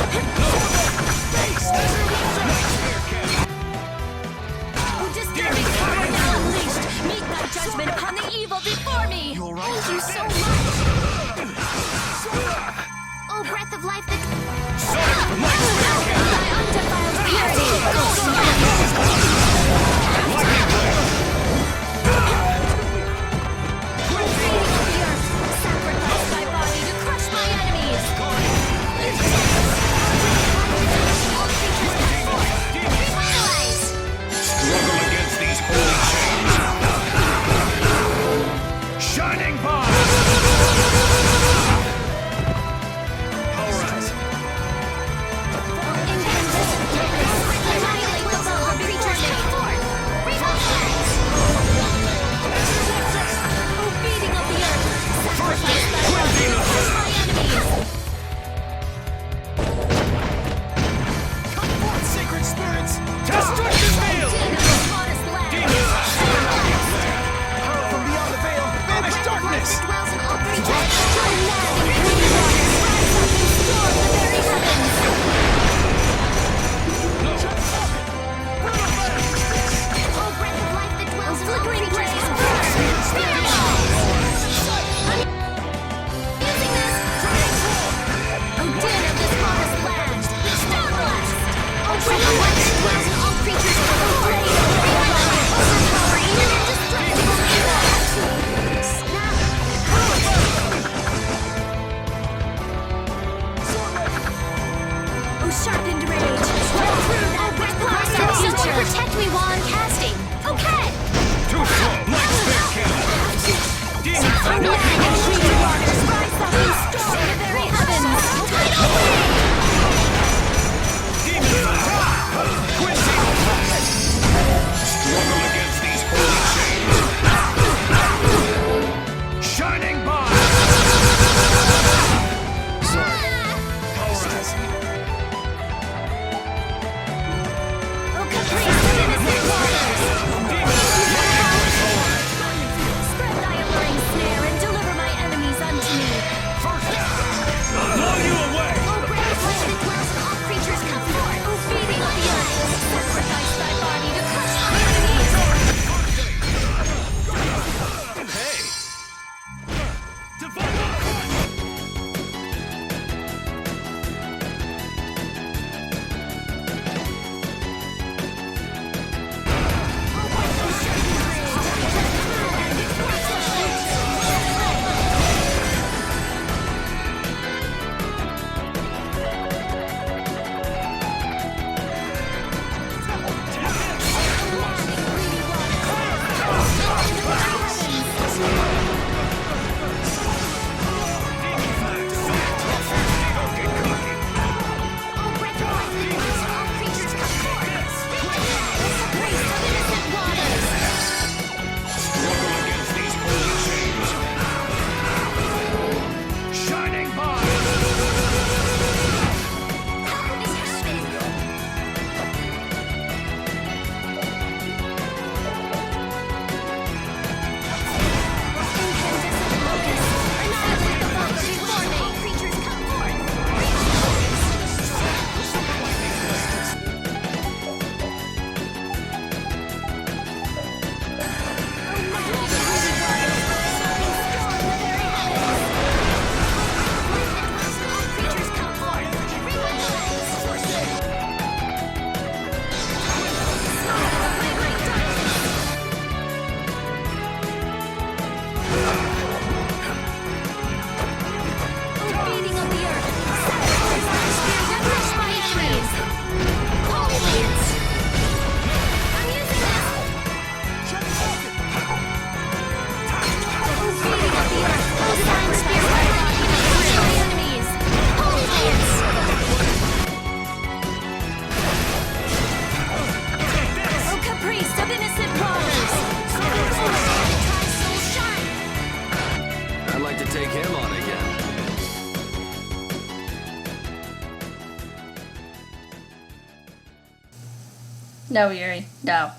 No, Yuri. No.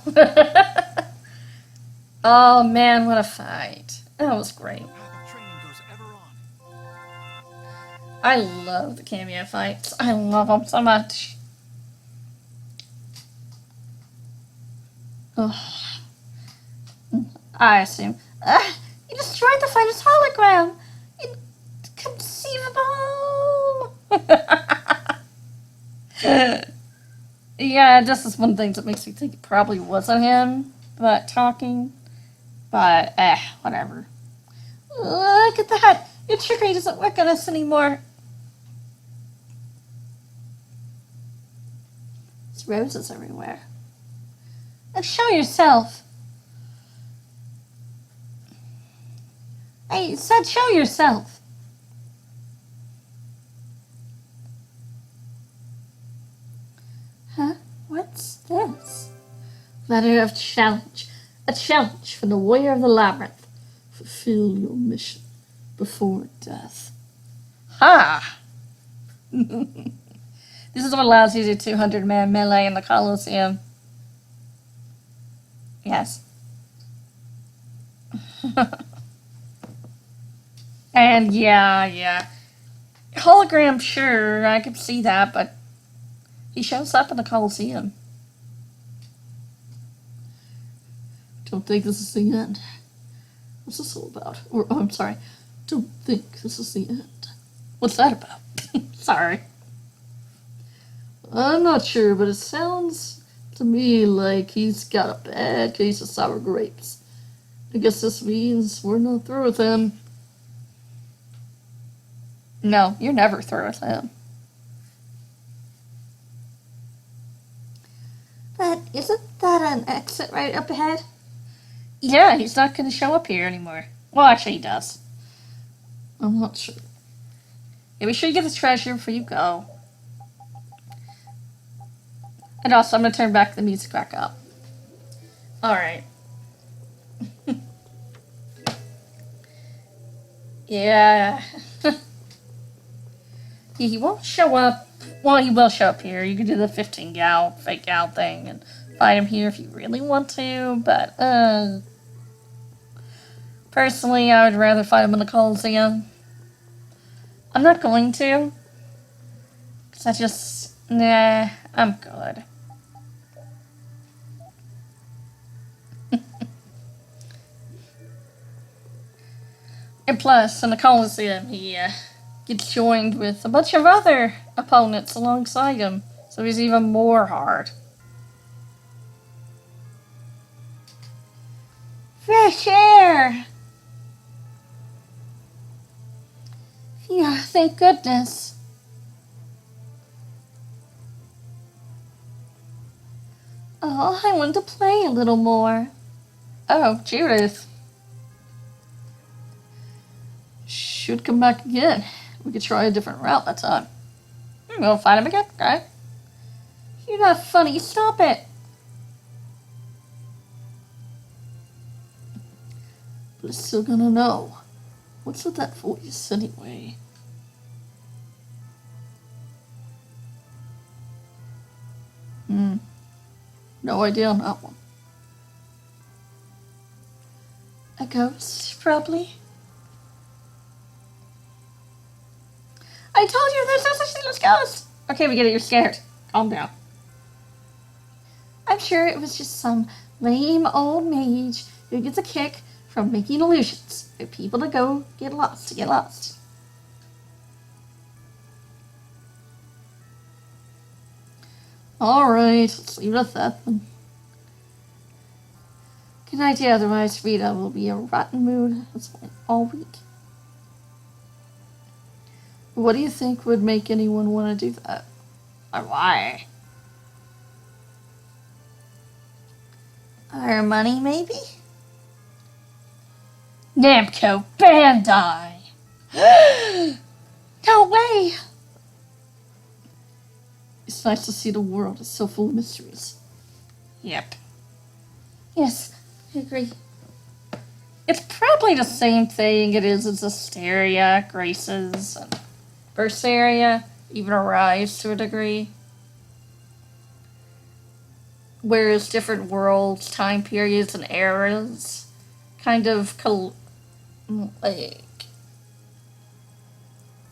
Oh man, what a fight. That was great. The training goes ever on. I love the cameo fights. I love them so much. Ugh. I assume. You destroyed the fighter's hologram! Inconceivable! Yeah, this is one of the things that makes me think it probably wasn't him but talking. But, whatever. Look at that! Your trickery doesn't work on us anymore. There's roses everywhere. And show yourself. I said show yourself. Huh? What's this? Letter of challenge. A challenge from the warrior of the labyrinth. Fulfill your mission before death. Ha! This is what allows you to do 200-man melee in the Colosseum. Yes. And yeah. Hologram, sure, I can see that, but he shows up in the Colosseum. Don't think this is the end. What's this all about? Or, oh, I'm sorry. Don't think this is the end. What's that about? Sorry. I'm not sure, but it sounds to me like he's got a bad case of sour grapes. I guess this means we're not through with him. No, you're never through with him. But isn't that an exit right up ahead? Yeah, he's not going to show up here anymore. Well, actually, he does. I'm not sure. Yeah, be sure you get the treasure before you go. And also, I'm going to turn back the music back up. Alright. Yeah. He won't show up. Well, he will show up here. You can do the 15 gal, fake gal thing and fight him here if you really want to, but, personally, I would rather fight him in the Colosseum. I'm not going to. Because nah, I'm good. And plus, in the Colosseum, he gets joined with a bunch of other opponents alongside him, so he's even more hard. Fresh air! Yeah, thank goodness. Oh, I want to play a little more. Oh, Judith. Should come back again. We could try a different route that time. We'll fight him again, okay? You're not funny, stop it! But it's still gonna know. What's with that voice, anyway? No idea on that one. A ghost, probably? I told you there's no such thing as ghosts! Okay, we get it, you're scared. Calm down. I'm sure it was just some lame old mage who gets a kick from making illusions for people to go get lost. Alright, let's leave it at that then. Good idea, otherwise Rita will be in a rotten mood all week. What do you think would make anyone want to do that? Or why? Our money, maybe? Namco Bandai! No way! It's nice to see the world is so full of mysteries. Yep. Yes, I agree. It's probably the same thing it is as Asteria, Graces, and Berseria, even Arise to a degree. whereas different worlds, time periods, and eras kind of like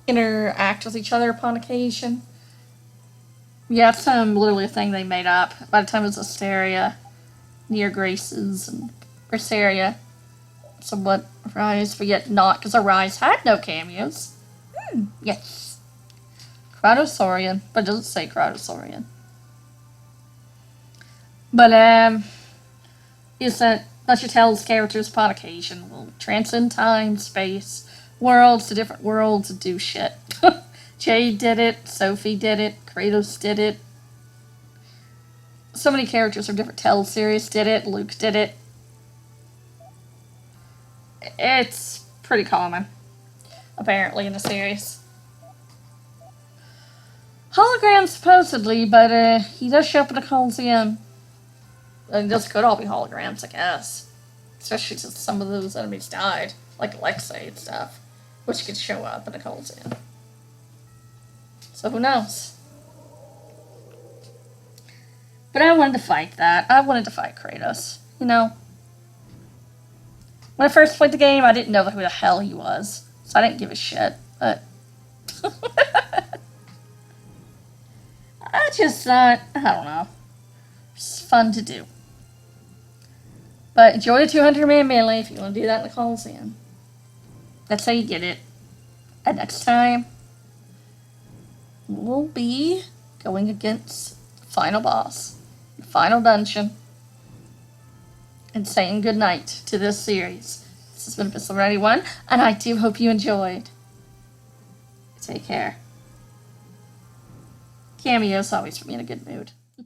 interact with each other upon occasion. Yeah, it's literally a thing they made up. By the time it was Asteria, near Graces, and Berseria, somewhat Arise, but yet not, because Arise had no cameos. Yes. Kratosaurian, but it doesn't say Kratosaurian. But, is that Fletcher tells characters upon occasion will transcend time, space, worlds to different worlds and do shit. Jade did it, Sophie did it, Kratos did it. So many characters from different Tell series did it, Luke did it. It's pretty common, apparently, in the series. Hologram, supposedly, but he does show up in the Coliseum. And those could all be holograms, I guess. Especially since some of those enemies died, like Alexei and stuff, which could show up in the Coliseum. So who knows? But I wanted to fight that. I wanted to fight Kratos, you know? When I first played the game, I didn't know who the hell he was, so I didn't give a shit, but... I just thought, I don't know, it's fun to do. But enjoy the 200-man melee if you want to do that in the Coliseum. That's how you get it. And next time, we'll be going against the final boss, the final dungeon, and saying goodnight to this series. This has been episode 91, and I do hope you enjoyed. Take care. Cameos always put me in a good mood.